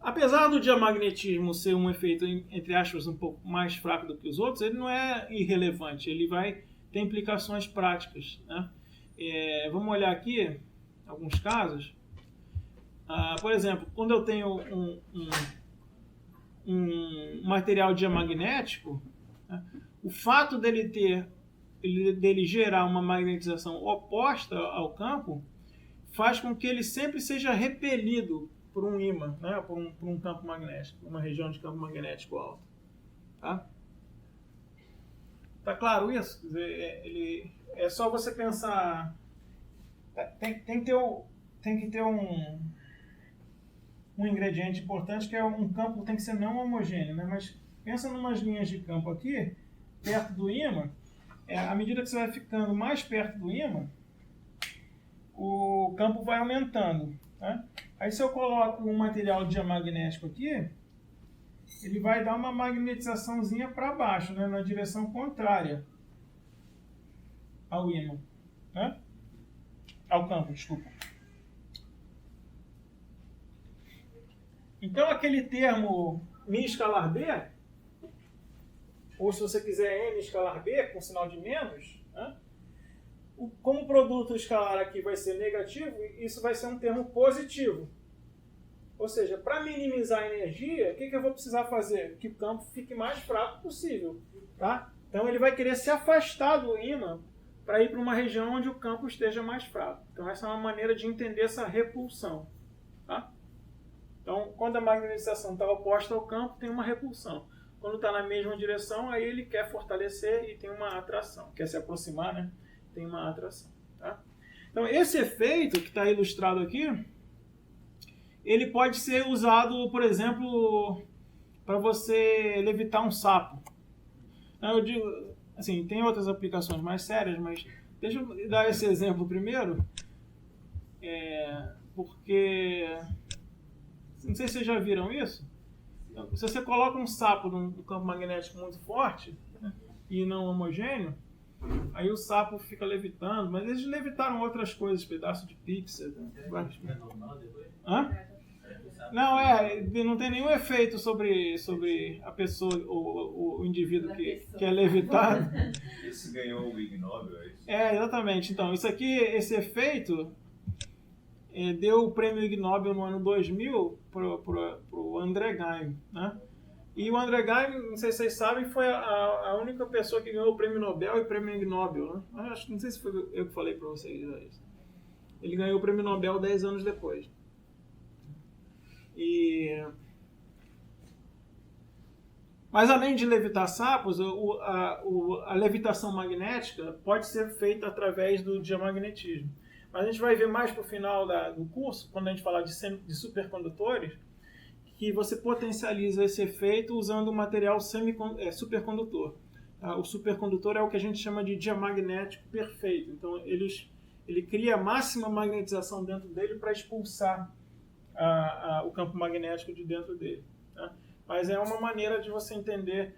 Apesar do diamagnetismo ser um efeito, entre aspas, um pouco mais fraco do que os outros, ele não é irrelevante, ele vai ter implicações práticas, né? Vamos olhar aqui alguns casos. Por exemplo, quando eu tenho um material diamagnético, né, o fato dele gerar uma magnetização oposta ao campo faz com que ele sempre seja repelido por um ímã, né, por um campo magnético, uma região de campo magnético alto. Tá claro isso? Quer dizer, é só você pensar. Tem que ter um ingrediente importante, que é um campo tem que ser não homogêneo, né? Mas pensa em umas linhas de campo aqui, perto do ímã. À medida que você vai ficando mais perto do ímã, o campo vai aumentando, né? Aí se eu coloco um material diamagnético aqui, ele vai dar uma magnetizaçãozinha para baixo, né? Na direção contrária ao ímã, né? Ao campo, desculpa. Então aquele termo μ escalar B, ou se você quiser n escalar B, com sinal de menos, né? Como o produto escalar aqui vai ser negativo, isso vai ser um termo positivo. Ou seja, para minimizar a energia, o que eu vou precisar fazer? Que o campo fique mais fraco possível. Tá? Então ele vai querer se afastar do ímã para ir para uma região onde o campo esteja mais fraco. Então essa é uma maneira de entender essa repulsão. Tá? Então, quando a magnetização está oposta ao campo, tem uma repulsão. Quando está na mesma direção, aí ele quer fortalecer e tem uma atração. Quer se aproximar, né? Tem uma atração. Tá? Então, esse efeito que está ilustrado aqui, ele pode ser usado, por exemplo, para você levitar um sapo. Eu digo, assim, tem outras aplicações mais sérias, mas deixa eu dar esse exemplo primeiro, porque não sei se vocês já viram isso. Se você coloca um sapo num campo magnético muito forte, né, e não homogêneo, aí o sapo fica levitando, mas eles levitaram outras coisas, pedaço de pixel. Né? Hã? Não, não tem nenhum efeito sobre a pessoa, o indivíduo que é levitado. Esse ganhou o Ig Nobel, é isso? Exatamente. Então, esse efeito deu o prêmio Ig Nobel no ano 2000 para o André Geim, né? E o André Geim, não sei se vocês sabem, foi a única pessoa que ganhou o prêmio Nobel e o prêmio Ig Nobel, né? Não sei se foi eu que falei para vocês isso. Ele ganhou o prêmio Nobel 10 anos depois. Mas além de levitar sapos, a levitação magnética pode ser feita através do diamagnetismo. Mas a gente vai ver mais para o final do curso, quando a gente falar de supercondutores, que você potencializa esse efeito usando um material supercondutor. Tá? O supercondutor é o que a gente chama de diamagnético perfeito. Então ele cria a máxima magnetização dentro dele para expulsar o campo magnético de dentro dele. Tá? Mas é uma maneira de você entender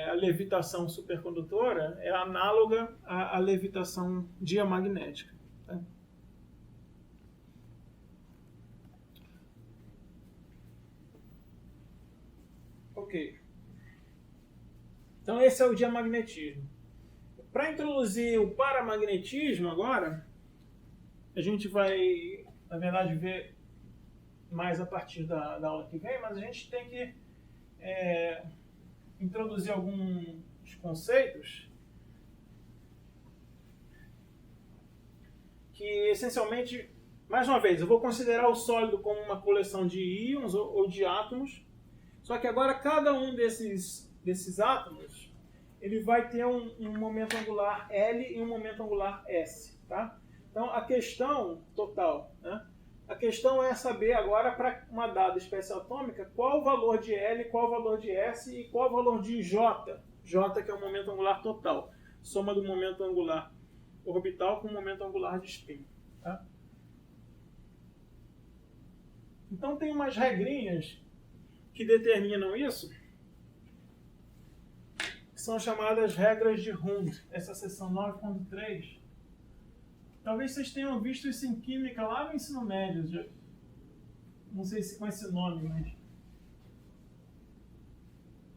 a levitação supercondutora é análoga à levitação diamagnética. Tá? Ok. Então esse é o diamagnetismo. Para introduzir o paramagnetismo agora, a gente vai, na verdade, ver mais a partir da aula que vem, mas a gente tem que introduzir alguns conceitos que, essencialmente, mais uma vez, eu vou considerar o sólido como uma coleção de íons ou de átomos, só que agora cada um desses átomos ele vai ter um momento angular L e um momento angular S. Tá? Então, a questão total, né? A questão é saber agora, para uma dada espécie atômica, qual o valor de L, qual o valor de S e qual o valor de J. J, que é o momento angular total. Soma do momento angular orbital com o momento angular de spin. Tá? Então tem umas regrinhas que determinam isso, que são chamadas regras de Hund. Essa seção 9.3. Talvez vocês tenham visto isso em química lá no ensino médio. não sei se com esse nome, mas...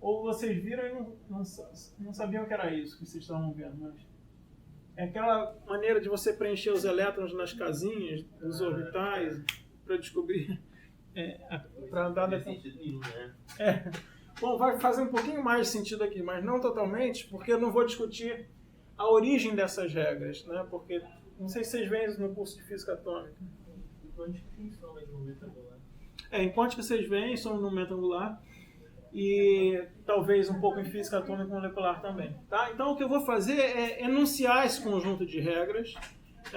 Ou vocês viram e não sabiam que era isso que vocês estavam vendo, mas... É aquela maneira de você preencher os elétrons nas casinhas, dos orbitais, para descobrir... para andar Não daqui. faz sentido nenhum, né? Bom, vai fazer um pouquinho mais de sentido aqui, mas não totalmente, porque eu não vou discutir a origem dessas regras, né? Porque não sei se vocês veem isso no curso de física atômica. Enquanto que são em momento angular. Enquanto que vocês veem, somos no momento angular e talvez um pouco em física atômica e molecular também, tá? Então o que eu vou fazer é enunciar esse conjunto de regras,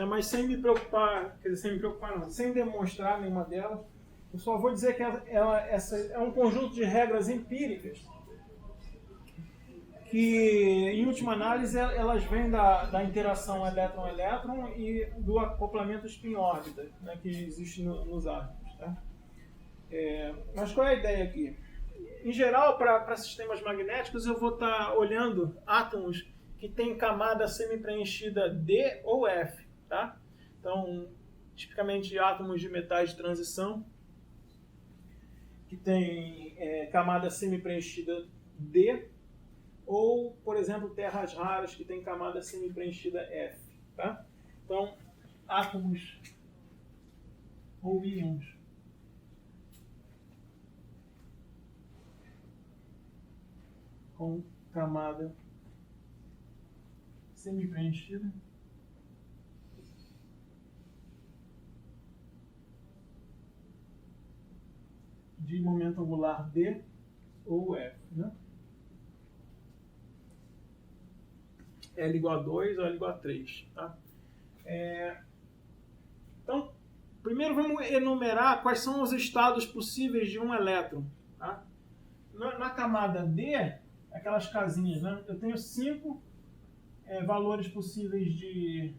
mas sem me preocupar, quer dizer, sem me preocupar não, sem demonstrar nenhuma delas. Eu só vou dizer que essa é um conjunto de regras empíricas que, em última análise, elas vêm da interação elétron-elétron e do acoplamento spin-órbita, né, que existe nos átomos. Tá? Mas qual é a ideia aqui? Em geral, para sistemas magnéticos, eu vou estar olhando átomos que têm camada semi-preenchida D ou F. Tá? Então, tipicamente átomos de metais de transição, que tem camada semi-preenchida D, ou, por exemplo, terras raras que tem camada semi-preenchida F. Tá? Então, átomos ou íons com camada semi-preenchida de momento angular D ou F, né? L igual a 2 ou L igual a 3. Tá? Então, primeiro vamos enumerar quais são os estados possíveis de um elétron. Tá? Na camada D, aquelas casinhas, né? Eu tenho 5 valores possíveis de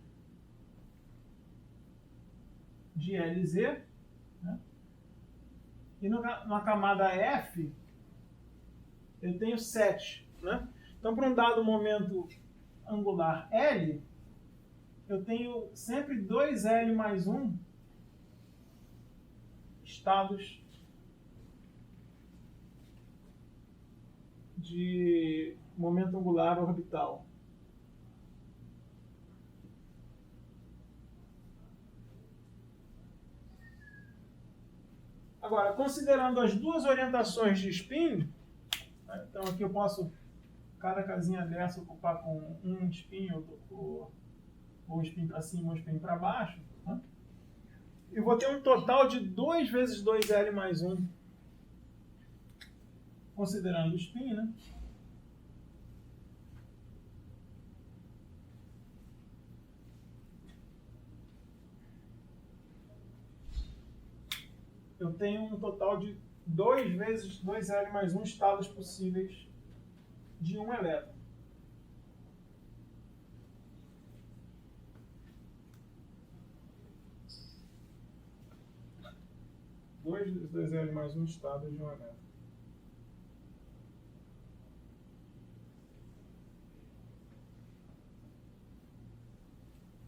LZ, né? E na camada F, eu tenho 7. Né? Então, para um dado momento angular L, eu tenho sempre 2L mais 1 estados de momento angular orbital. Agora, considerando as duas orientações de spin, né, então aqui eu posso, cada casinha dessa, ocupar com um spin, ou spin para cima ou spin para baixo, né, eu vou ter um total de 2 vezes 2L mais 1, considerando o spin, né? Eu tenho um total de 2 vezes 2L mais 1 estados possíveis de um elétron. Dois vezes 2L mais 1 estados de um elétron.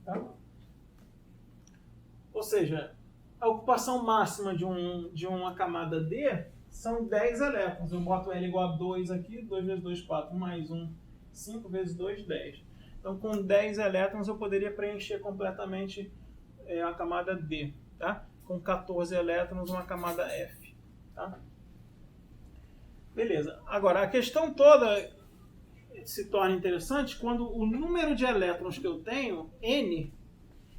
Tá? Ou seja, a ocupação máxima de uma camada D são 10 elétrons. Eu boto L igual a 2 aqui, 2 vezes 2, 4, mais 1, 5 vezes 2, 10. Então, com 10 elétrons, eu poderia preencher completamente a camada D. Tá? Com 14 elétrons, uma camada F. Tá? Beleza. Agora, a questão toda se torna interessante quando o número de elétrons que eu tenho, N,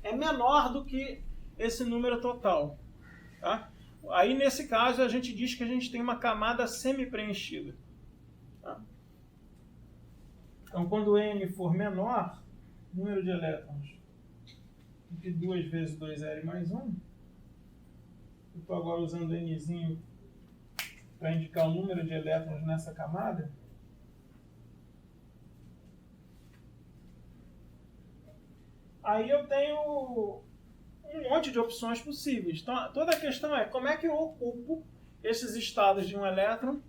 é menor do que esse número total. Tá? Aí, nesse caso, a gente diz que a gente tem uma camada semi-preenchida. Tá? Então, quando N for menor, número de elétrons de 2 vezes 2L mais 1, eu estou agora usando Nzinho para indicar o número de elétrons nessa camada. Aí eu tenho um monte de opções possíveis. Então, toda a questão é como é que eu ocupo esses estados de um elétron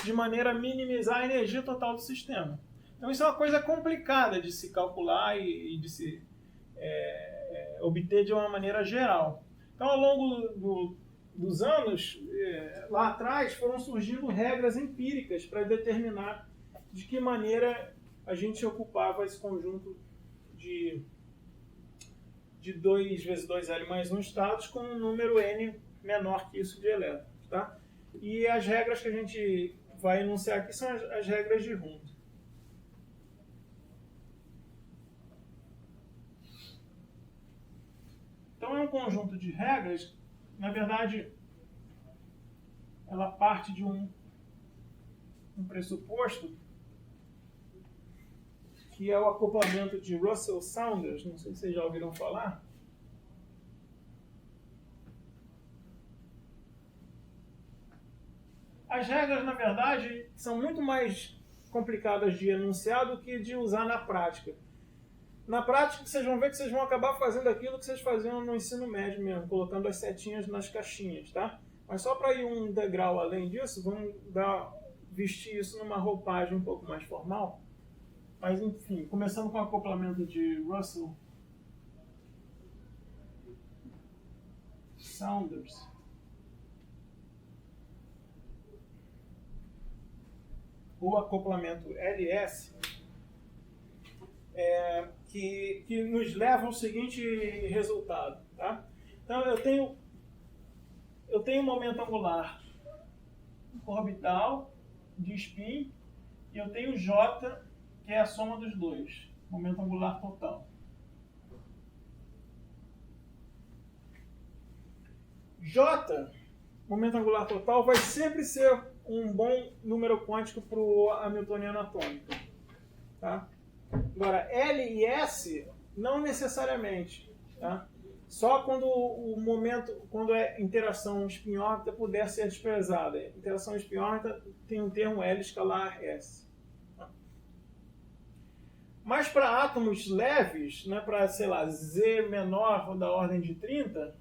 de maneira a minimizar a energia total do sistema. Então, isso é uma coisa complicada de se calcular e de se obter de uma maneira geral. Então, ao longo dos anos, lá atrás, foram surgindo regras empíricas para determinar de que maneira a gente ocupava esse conjunto de 2 vezes 2L mais 1 estados com um número N menor que isso de elétrons. Tá? E as regras que a gente vai enunciar aqui são as regras de Hund. Então é um conjunto de regras, na verdade, ela parte de um pressuposto que é o acoplamento de Russell-Saunders, não sei se vocês já ouviram falar. As regras, na verdade, são muito mais complicadas de enunciar do que de usar na prática. Na prática, vocês vão ver que vocês vão acabar fazendo aquilo que vocês faziam no ensino médio mesmo, colocando as setinhas nas caixinhas, tá? Mas só para ir um degrau além disso, vamos vestir isso numa roupagem um pouco mais formal. Mas, enfim, começando com o acoplamento de Russell-Saunders. O acoplamento LS, que nos leva ao seguinte resultado. Tá? Então, eu tenho um momento angular orbital de spin e eu tenho J, que é a soma dos dois, momento angular total. J, momento angular total, vai sempre ser um bom número quântico para o hamiltoniano atômico. Tá? Agora, L e S, não necessariamente. Tá? Só quando a interação spin-órbita puder ser desprezada. A interação spin-órbita tem um termo L escalar S. Tá? Mas para átomos leves, né, para, sei lá, Z menor da ordem de 30,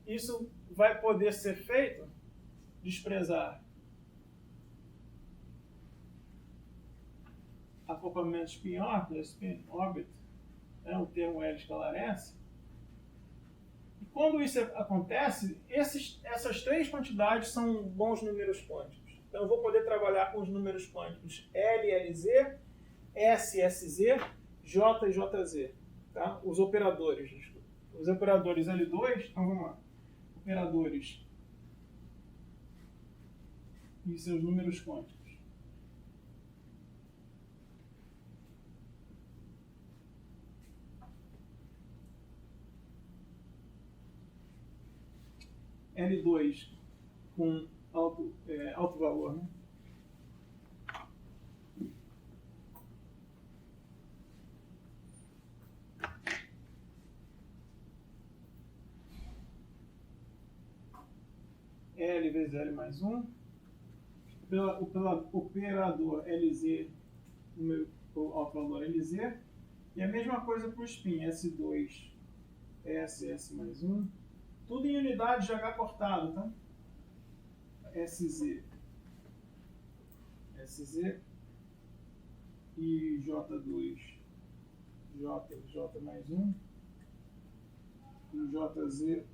isso vai poder ser feito, desprezar acoplamento spin-orbit, o termo L escalar S. E quando isso acontece, essas três quantidades são bons números quânticos. Então eu vou poder trabalhar com os números quânticos L, LZ, S, SZ, J e JZ. Tá? Os operadores, desculpa. Os operadores L2, então vamos lá. Operadores e seus números quânticos. L2 com alto valor, né? L vezes L mais 1. Pelo operador LZ, o alto valor LZ. E a mesma coisa para o spin, S2, S mais 1. Tudo em unidade de H cortado, tá? SZ e J2, J mais 1. E JZ,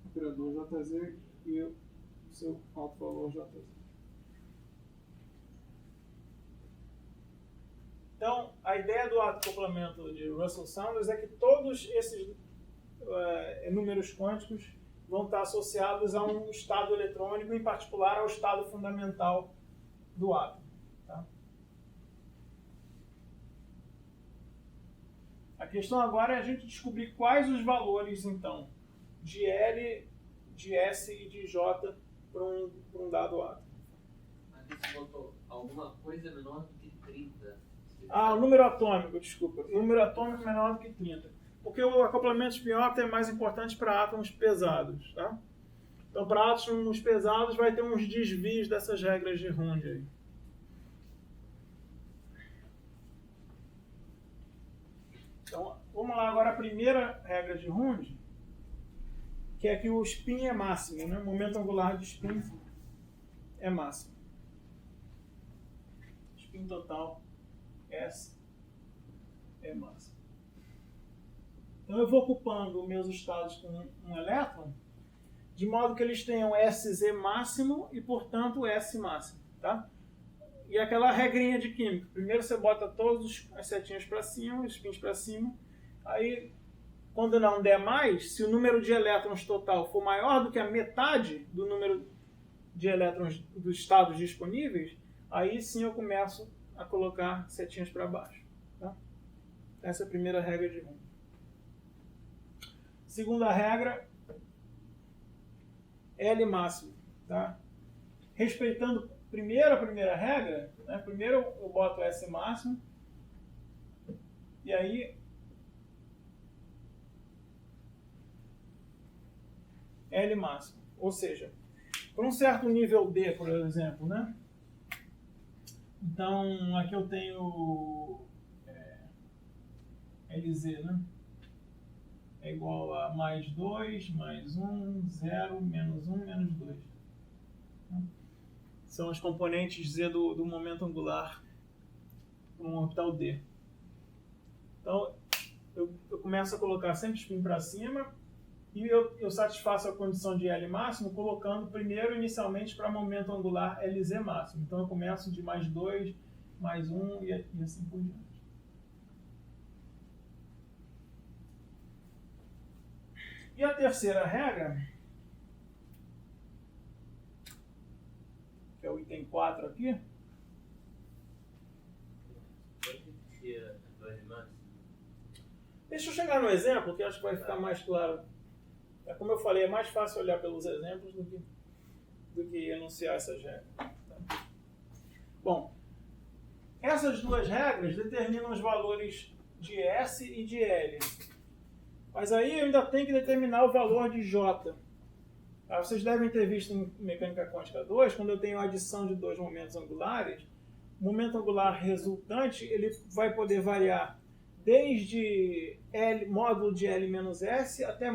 operador JZ e o seu alto valor JZ. Então, a ideia do acoplamento de Russell-Saunders é que todos esses números quânticos vão estar associados a um estado eletrônico, em particular ao estado fundamental do átomo. Tá? A questão agora é a gente descobrir quais os valores, então, de L, de S e de J para um dado átomo. Mas você botou alguma coisa menor do que 30. O número atômico, desculpa. O número atômico menor do que 30. Porque o acoplamento spin-órbita é mais importante para átomos pesados. Tá? Então, para átomos pesados, vai ter uns desvios dessas regras de Hund aí. Então, vamos lá agora a primeira regra de Hund, que é que o spin é máximo, né? O momento angular de spin é máximo. Spin total S é máximo. Então eu vou ocupando meus estados com um elétron de modo que eles tenham SZ máximo e, portanto, S máximo, tá? E aquela regrinha de química. Primeiro você bota todas as setinhas para cima, os spins para cima. Aí, quando não der mais, se o número de elétrons total for maior do que a metade do número de elétrons dos estados disponíveis, aí sim eu começo a colocar setinhas para baixo. Tá? Essa é a primeira regra de Hund. Segunda regra, L máximo. Tá? Respeitando primeiro a primeira regra, né? Primeiro eu boto S máximo, e aí L máximo. Ou seja, por um certo nível D, por exemplo, né? Então, aqui eu tenho LZ, né? É igual a mais 2, mais 1, 0, menos 1, menos 2. São os componentes Z do momento angular para um orbital D. Então, eu começo a colocar sempre spin para cima e eu satisfaço a condição de L máximo colocando primeiro, inicialmente, para momento angular LZ máximo. Então, eu começo de mais 2, mais 1 e assim por diante. E a terceira regra, que é o item 4 aqui, deixa eu chegar no exemplo, que acho que vai ficar mais claro. Como eu falei, é mais fácil olhar pelos exemplos do que enunciar essas regras. Bom, essas duas regras determinam os valores de S e de L. Mas aí eu ainda tenho que determinar o valor de J. Vocês devem ter visto em Mecânica Quântica 2, quando eu tenho a adição de dois momentos angulares, o momento angular resultante ele vai poder variar desde L, módulo de L menos S até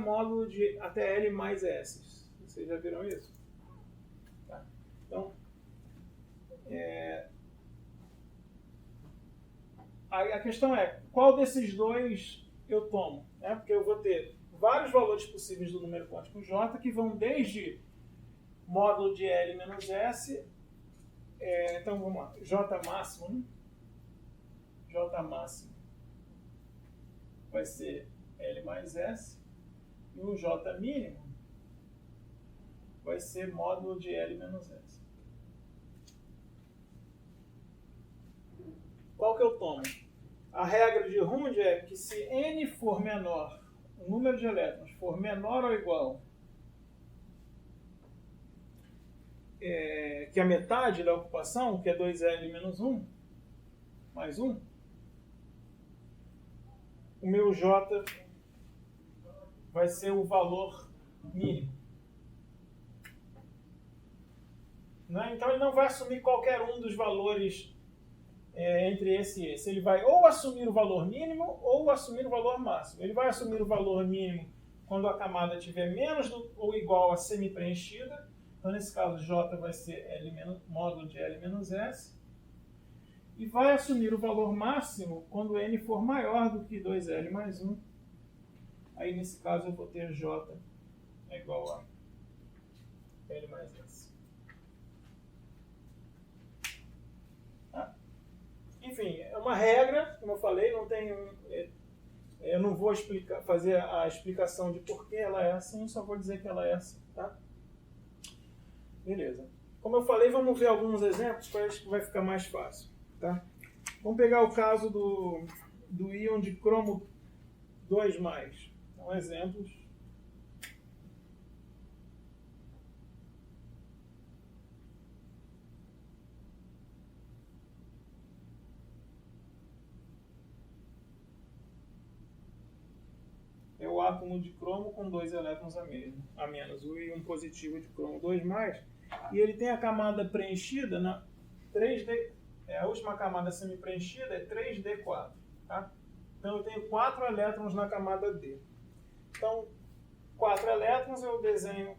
até L mais S. Vocês já viram isso? Tá. Então, a questão é, qual desses dois eu tomo? Porque eu vou ter vários valores possíveis do número quântico J que vão desde módulo de L menos S, então vamos lá, J máximo, né? J máximo vai ser L mais S, e o J mínimo vai ser módulo de L menos S. Qual que eu tomo? A regra de Hund é que se N for menor, o número de elétrons for menor ou igual que a metade da ocupação, que é 2L menos 1, mais 1, o meu J vai ser o valor mínimo. Então ele não vai assumir qualquer um dos valores entre esse e esse. Ele vai ou assumir o valor mínimo ou assumir o valor máximo. Ele vai assumir o valor mínimo quando a camada tiver menos ou igual a semi-preenchida. Então, nesse caso, J vai ser módulo de L menos S. E vai assumir o valor máximo quando N for maior do que 2L mais 1. Aí, nesse caso, eu vou ter J é igual a L mais S. Enfim, é uma regra, como eu falei, não tem, eu não vou fazer a explicação de por que ela é assim, só vou dizer que ela é assim, tá? Beleza. Como eu falei, vamos ver alguns exemplos, parece que vai ficar mais fácil, tá? Vamos pegar o caso do íon de cromo 2+. Então, exemplos. É o átomo de cromo com 2 elétrons a menos, o íon positivo de cromo 2+, e ele tem a camada preenchida na 3D, a última camada semi-preenchida é 3D4, tá? Então eu tenho 4 elétrons na camada D. Então, 4 elétrons eu desenho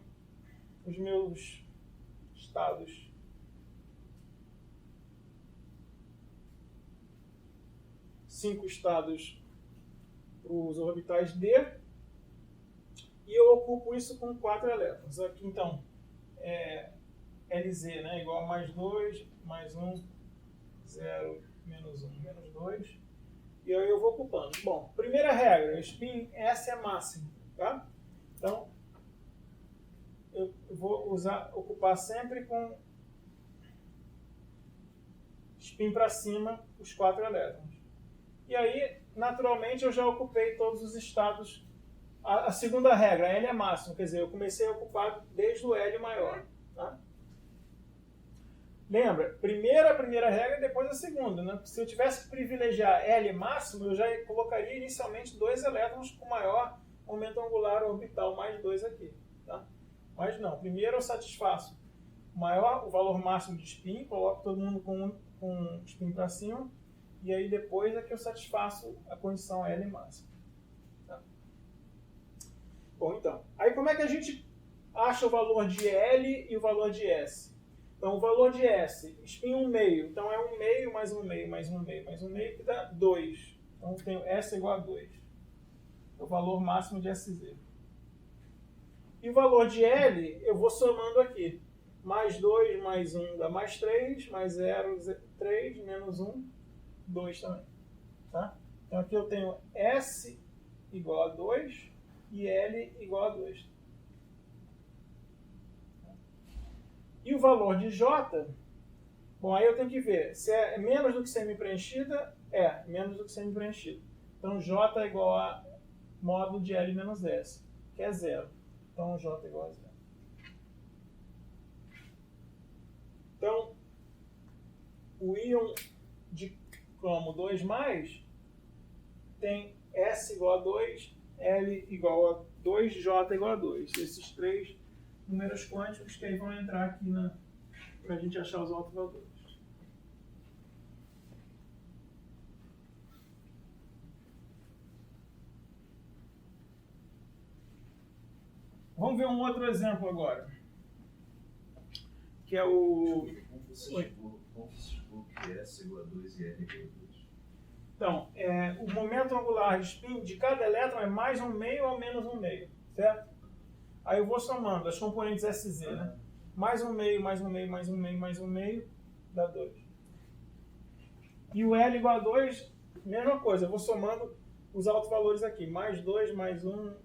os meus estados cinco estados para os orbitais D, e eu ocupo isso com 4 elétrons. Aqui, então, LZ, né, igual a mais 2, mais 1, 0, menos 1, menos 2. E aí eu vou ocupando. Bom, primeira regra, o spin S é máximo, tá? Então, eu vou ocupar sempre com spin para cima os 4 elétrons. E aí, naturalmente, eu já ocupei todos os estados. A segunda regra, L é máximo, quer dizer, eu comecei a ocupar desde o L maior. Tá? Lembra, a primeira regra e depois a segunda. Né? Se eu tivesse que privilegiar L máximo, eu já colocaria inicialmente 2 elétrons com maior momento angular orbital, mais 2 aqui. Tá? Mas não, primeiro eu satisfaço o valor máximo de spin, coloco todo mundo com spin para cima, e aí depois é que eu satisfaço a condição L máxima. Tá? Bom, então, aí como é que a gente acha o valor de L e o valor de S? Então, o valor de S, spin 1 meio, então é 1 meio mais 1 meio mais 1 meio mais 1 meio, que dá 2. Então, eu tenho S igual a 2. É o valor máximo de SZ. E o valor de L, eu vou somando aqui. Mais 2, mais 1 dá mais 3, mais 0, 3, menos 1, 2 também. Tá? Então aqui eu tenho S igual a 2 e L igual a 2. E o valor de J, bom, aí eu tenho que ver se é menos do que semi-preenchida, menos do que semi-preenchida. Então J é igual a módulo de L menos S, que é 0. Então J é igual a 0. Então, o íon de cromo 2+, tem S igual a 2, L igual a 2, J igual a 2. Esses 3 números quânticos que aí vão entrar aqui para a gente achar os altos valores. Vamos ver um outro exemplo agora, que é o... Como você chegou que S igual a 2 e L igual a 2? Então, o momento angular de spin de cada elétron é mais 1 meio ou menos 1 meio, certo? Aí eu vou somando as componentes SZ, né? Mais 1 meio, mais 1 meio, mais 1 meio, mais 1 meio, dá 2. E o L igual a 2, mesma coisa, eu vou somando os altos valores aqui. Mais 2, mais 1,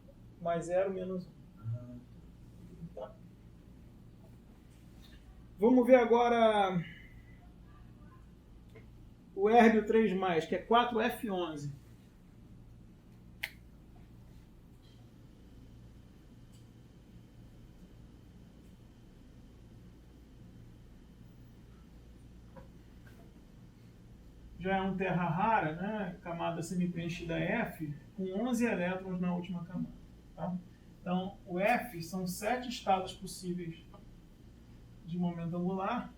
mais 0, menos 1. Tá? Vamos ver agora o Hérbio 3+, que é 4F11. Já é um terra rara, né? Camada semi-preenchida F, com 11 elétrons na última camada. Tá? Então, o F são 7 estados possíveis de momento angular.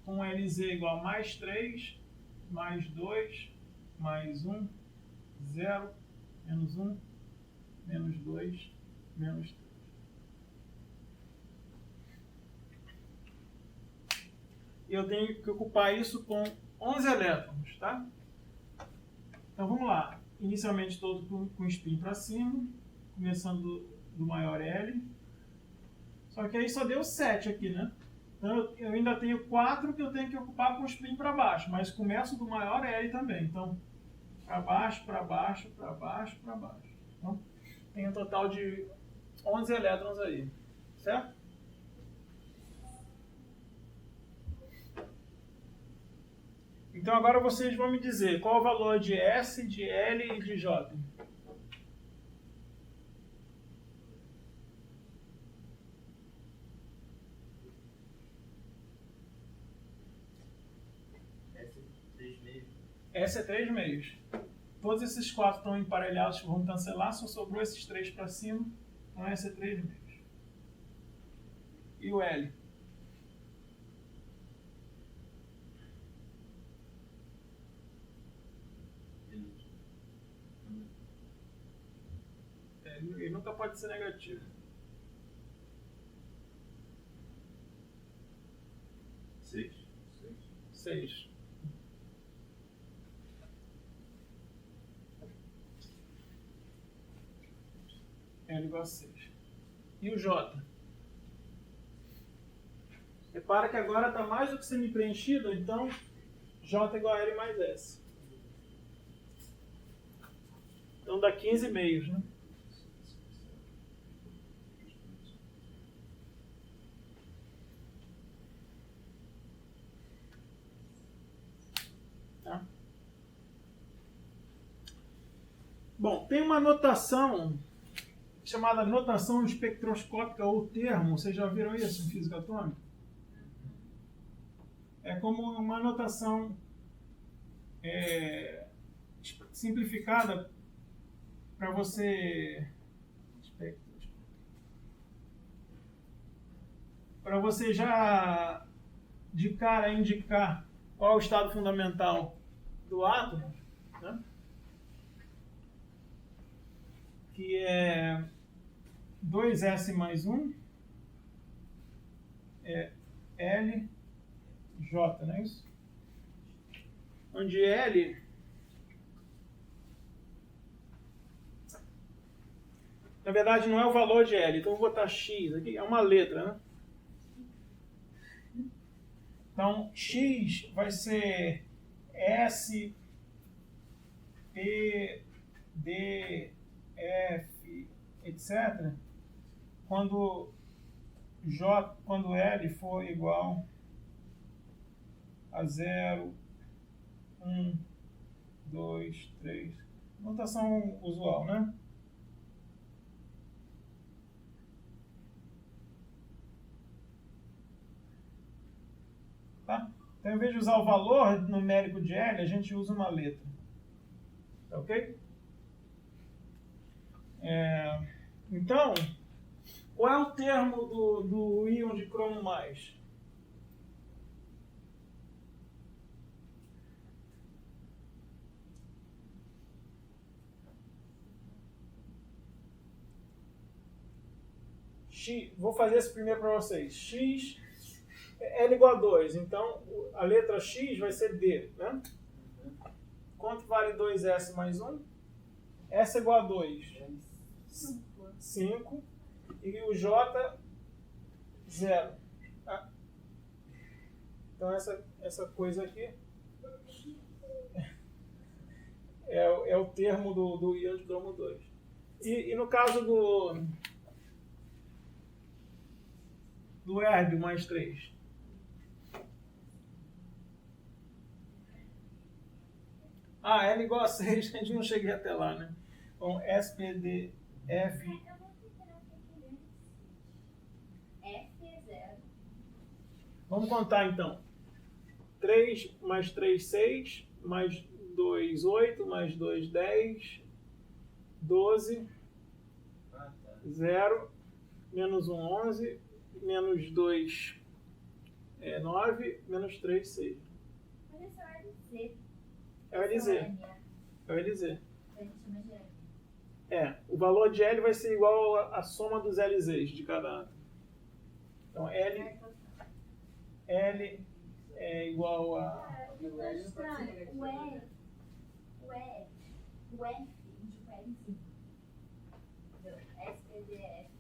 Com LZ igual a mais 3, mais 2, mais 1, 0, menos 1, menos 2, menos 3. E eu tenho que ocupar isso com 11 elétrons, tá? Então vamos lá. Inicialmente todo com spin para cima, começando do maior L. Só que aí só deu 7 aqui, né? Então eu ainda tenho 4 que eu tenho que ocupar com spin para baixo, mas começo do maior L também. Então, para baixo, para baixo, para baixo, para baixo. Então, tem um total de 11 elétrons aí, certo? Então agora vocês vão me dizer qual o valor de S, de L e de J. S é 3 meios. Todos esses 4 estão emparelhados, vão cancelar, só sobrou esses 3 para cima. Então S é 3 meios. E o L? Ele nunca pode ser negativo. 6. L igual a 6. E o J? Repara que agora está mais do que semi-preenchido, então J igual a L mais S. Então dá 15 meios, né? Tá? Bom, tem uma notação chamada notação espectroscópica ou termo. Vocês já viram isso em física atômica? É como uma notação simplificada para você já de cara indicar qual é o estado fundamental do átomo, né? Que é 2s mais 1 é L J, não é isso? Onde L na verdade não é o valor de L, então eu vou botar X aqui, é uma letra, né? Então X vai ser S, P, D, F, etc. Quando L for igual a 0, 1, 2, 3. Notação usual, né? Tá? Então, em vez de usar o valor numérico de L, a gente usa uma letra. Tá ok? Então, qual é o termo do íon de cromo mais? X, vou fazer esse primeiro para vocês. X, L igual a 2. Então, a letra X vai ser D, né? Quanto vale 2S mais 1? S igual a 2. 5. E o J, 0. Tá? Então, essa coisa aqui é o termo do íon de cromo 2. E no caso do érbio mais 3. L igual a 6, a gente não cheguei até lá, né? Então, SPD, F... Eu vou tentar aqui. F é 0. Vamos contar, então. 3 mais 3, 6, mais 2, 8, mais 2, 10, 12, 0, menos 1, 11, menos 2, 9, menos 3, 6. Mas esse é o LZ. É o LZ. É o LZ. A gente chama de L. O valor de L vai ser igual à soma dos LZs de cada átomo. Então, L é igual a... O que eu acho estranho, o F, tipo Lzinho. Entendeu? SPDF,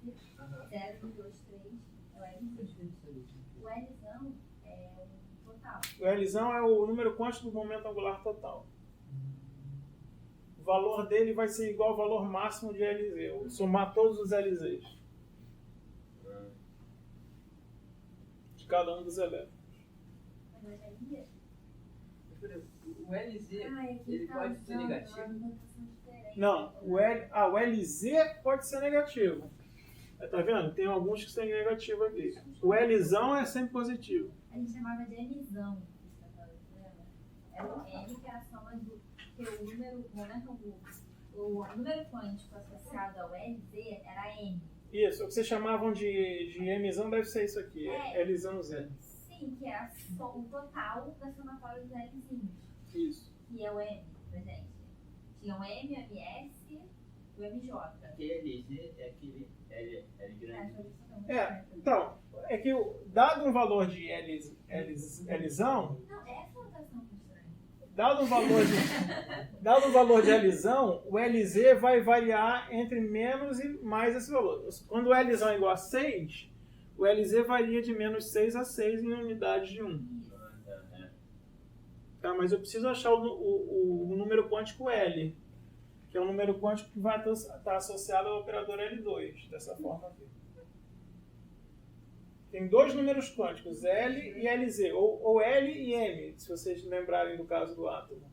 0, 1, 2, 3, é o Lzinho. O Lzão é o total. O Lzão é o número quântico do momento angular total. O valor dele vai ser igual ao valor máximo de LZ. Eu somar todos os LZs. De cada um dos elétrons. Mas já ia? O LZ, Aqui ele tá pode ser usando negativo? uma notação diferente. Não, o LZ pode ser negativo. Tá vendo? Tem alguns que têm negativo aqui. O Lzão é sempre positivo. A gente chamava de Nzão. Era o N, que era a soma do que o número quântico associado ao LZ era N. Isso, o que vocês chamavam de Mzão deve ser isso aqui, Lzão Z. Sim, que é o total da somatória dos Lzinhos. Isso. Que é o M, pra gente. Tinha o M, o MS e o MJ. Aquele LZ é aquele L grande. Então, é que dado um valor de Lzão, Não, essa dado um valor de Lzão, o Lz vai variar entre menos e mais esse valor. Quando o Lzão é igual a 6, o Lz varia de menos 6 a 6 em unidades de 1. Tá, mas eu preciso achar o número quântico L, que é o número quântico que vai estar associado ao operador L2, dessa forma aqui. Tem dois números quânticos, L e Lz, ou L e M, se vocês lembrarem do caso do átomo.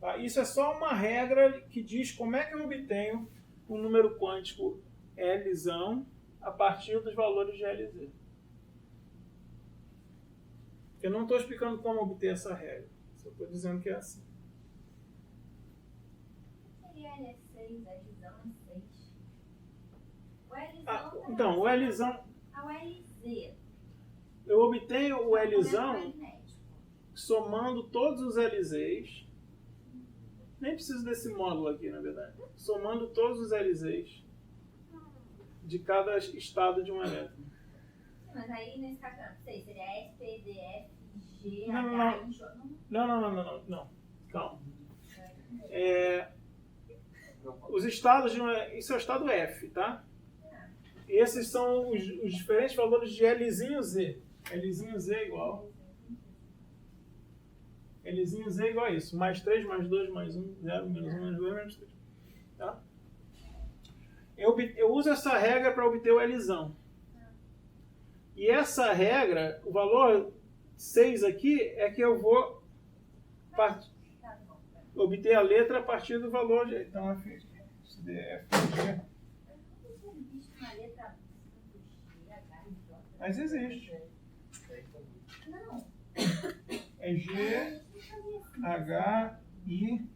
Tá? Isso é só uma regra que diz como é que eu obtenho um número quântico Lzão a partir dos valores de Lz. Eu não estou explicando como obter essa regra, só estou dizendo que é assim. Seria L6, Lzão é 6. O Lzão Então, o Lzão... ao LZ. Eu obtenho o É um Lzão magnético. somando todos os Lzs. Nem preciso desse módulo aqui, na verdade. Somando todos os Lzs de cada estado de um elétron. Sim, mas aí nesse caso, não sei, seria S, P, D, F, G, Não, H, I, J. Não. Calma. Os estados de isso é o estado F, tá? Esses são os diferentes valores de Lzinho Z. Lzinho Z é igual. Lzinho Z é igual a isso. Mais 3, mais 2, mais 1, 0, menos 1, menos 2, menos 3. Tá? Eu uso essa regra para obter o Lzão. E essa regra, o valor 6 aqui, é que eu vou obter a letra a partir do valor de... Então, F, D, F, G... Mas existe. Não. É G, H, I.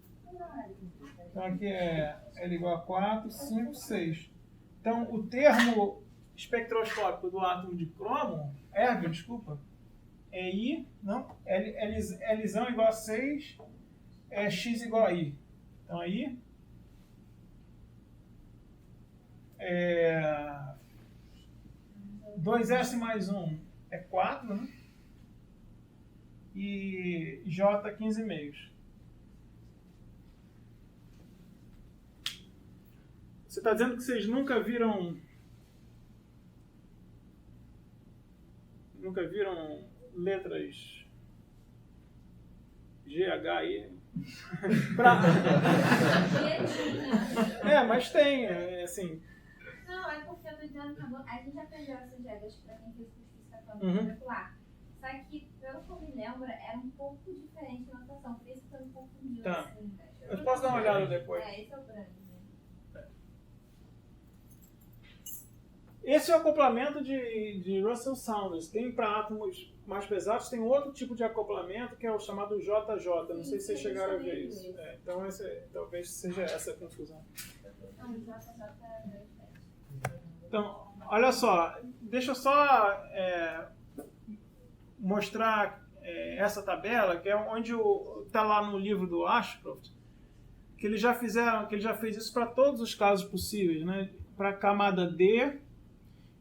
Então aqui é L igual a 4, 5, 6. Então o termo espectroscópico do átomo de cromo, ergo, desculpa, é I, não? Lzão igual a 6, é X igual a I. Então aí 2S mais 1 é 4, né? E J 15,5. Você está dizendo que vocês nunca viram letras G, H, I? Mas tem, assim... Não, é porque eu tô dizendo que a gente aprendeu essas regras para quem fez pesquisa molecular. Só que, pelo que eu me lembro, era um pouco diferente a notação, por isso que eu me confundi. Tá. Assim, Eu posso dar uma olhada depois. Esse é o branco. Esse é o acoplamento de Russell Saunders. Tem para átomos mais pesados, tem outro tipo de acoplamento que é o chamado JJ. Não sei se vocês chegaram a ver isso. Então, talvez seja essa a confusão. Não, o JJ é então, olha só, deixa eu só mostrar essa tabela, que é onde está lá no livro do Ashcroft, que ele já fez isso para todos os casos possíveis, né? Para a camada D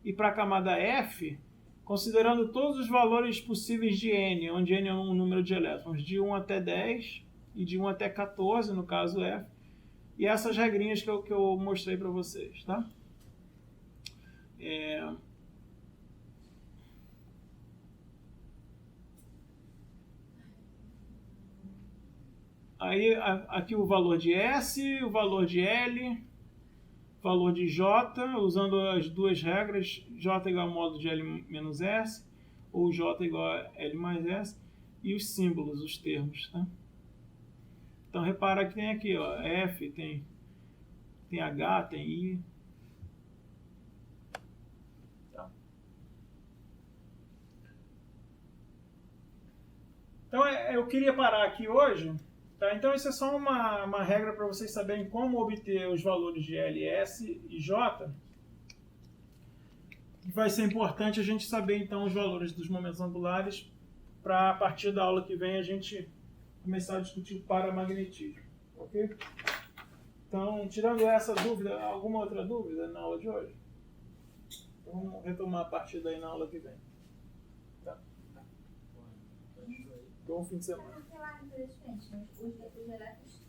e para a camada F, considerando todos os valores possíveis de N, onde N é um número de elétrons, de 1 até 10 e de 1 até 14, no caso F, e essas regrinhas que eu mostrei para vocês, tá? Aí aqui o valor de S, o valor de L, valor de J, usando as duas regras, J igual ao modo de L menos S, ou J igual a L mais S, e os símbolos, os termos, tá? Então repara que tem aqui, ó, F, tem H, tem I. Então eu queria parar aqui hoje, tá? Então isso é só uma regra para vocês saberem como obter os valores de L, S e J. Vai ser importante a gente saber então os valores dos momentos angulares para a partir da aula que vem a gente começar a discutir o paramagnetismo, ok? Então, tirando essa dúvida, alguma outra dúvida na aula de hoje? Então, vamos retomar a partir daí na aula que vem. Tá. Então, um fim de semana. Porque lá é diferente, mas os elétricos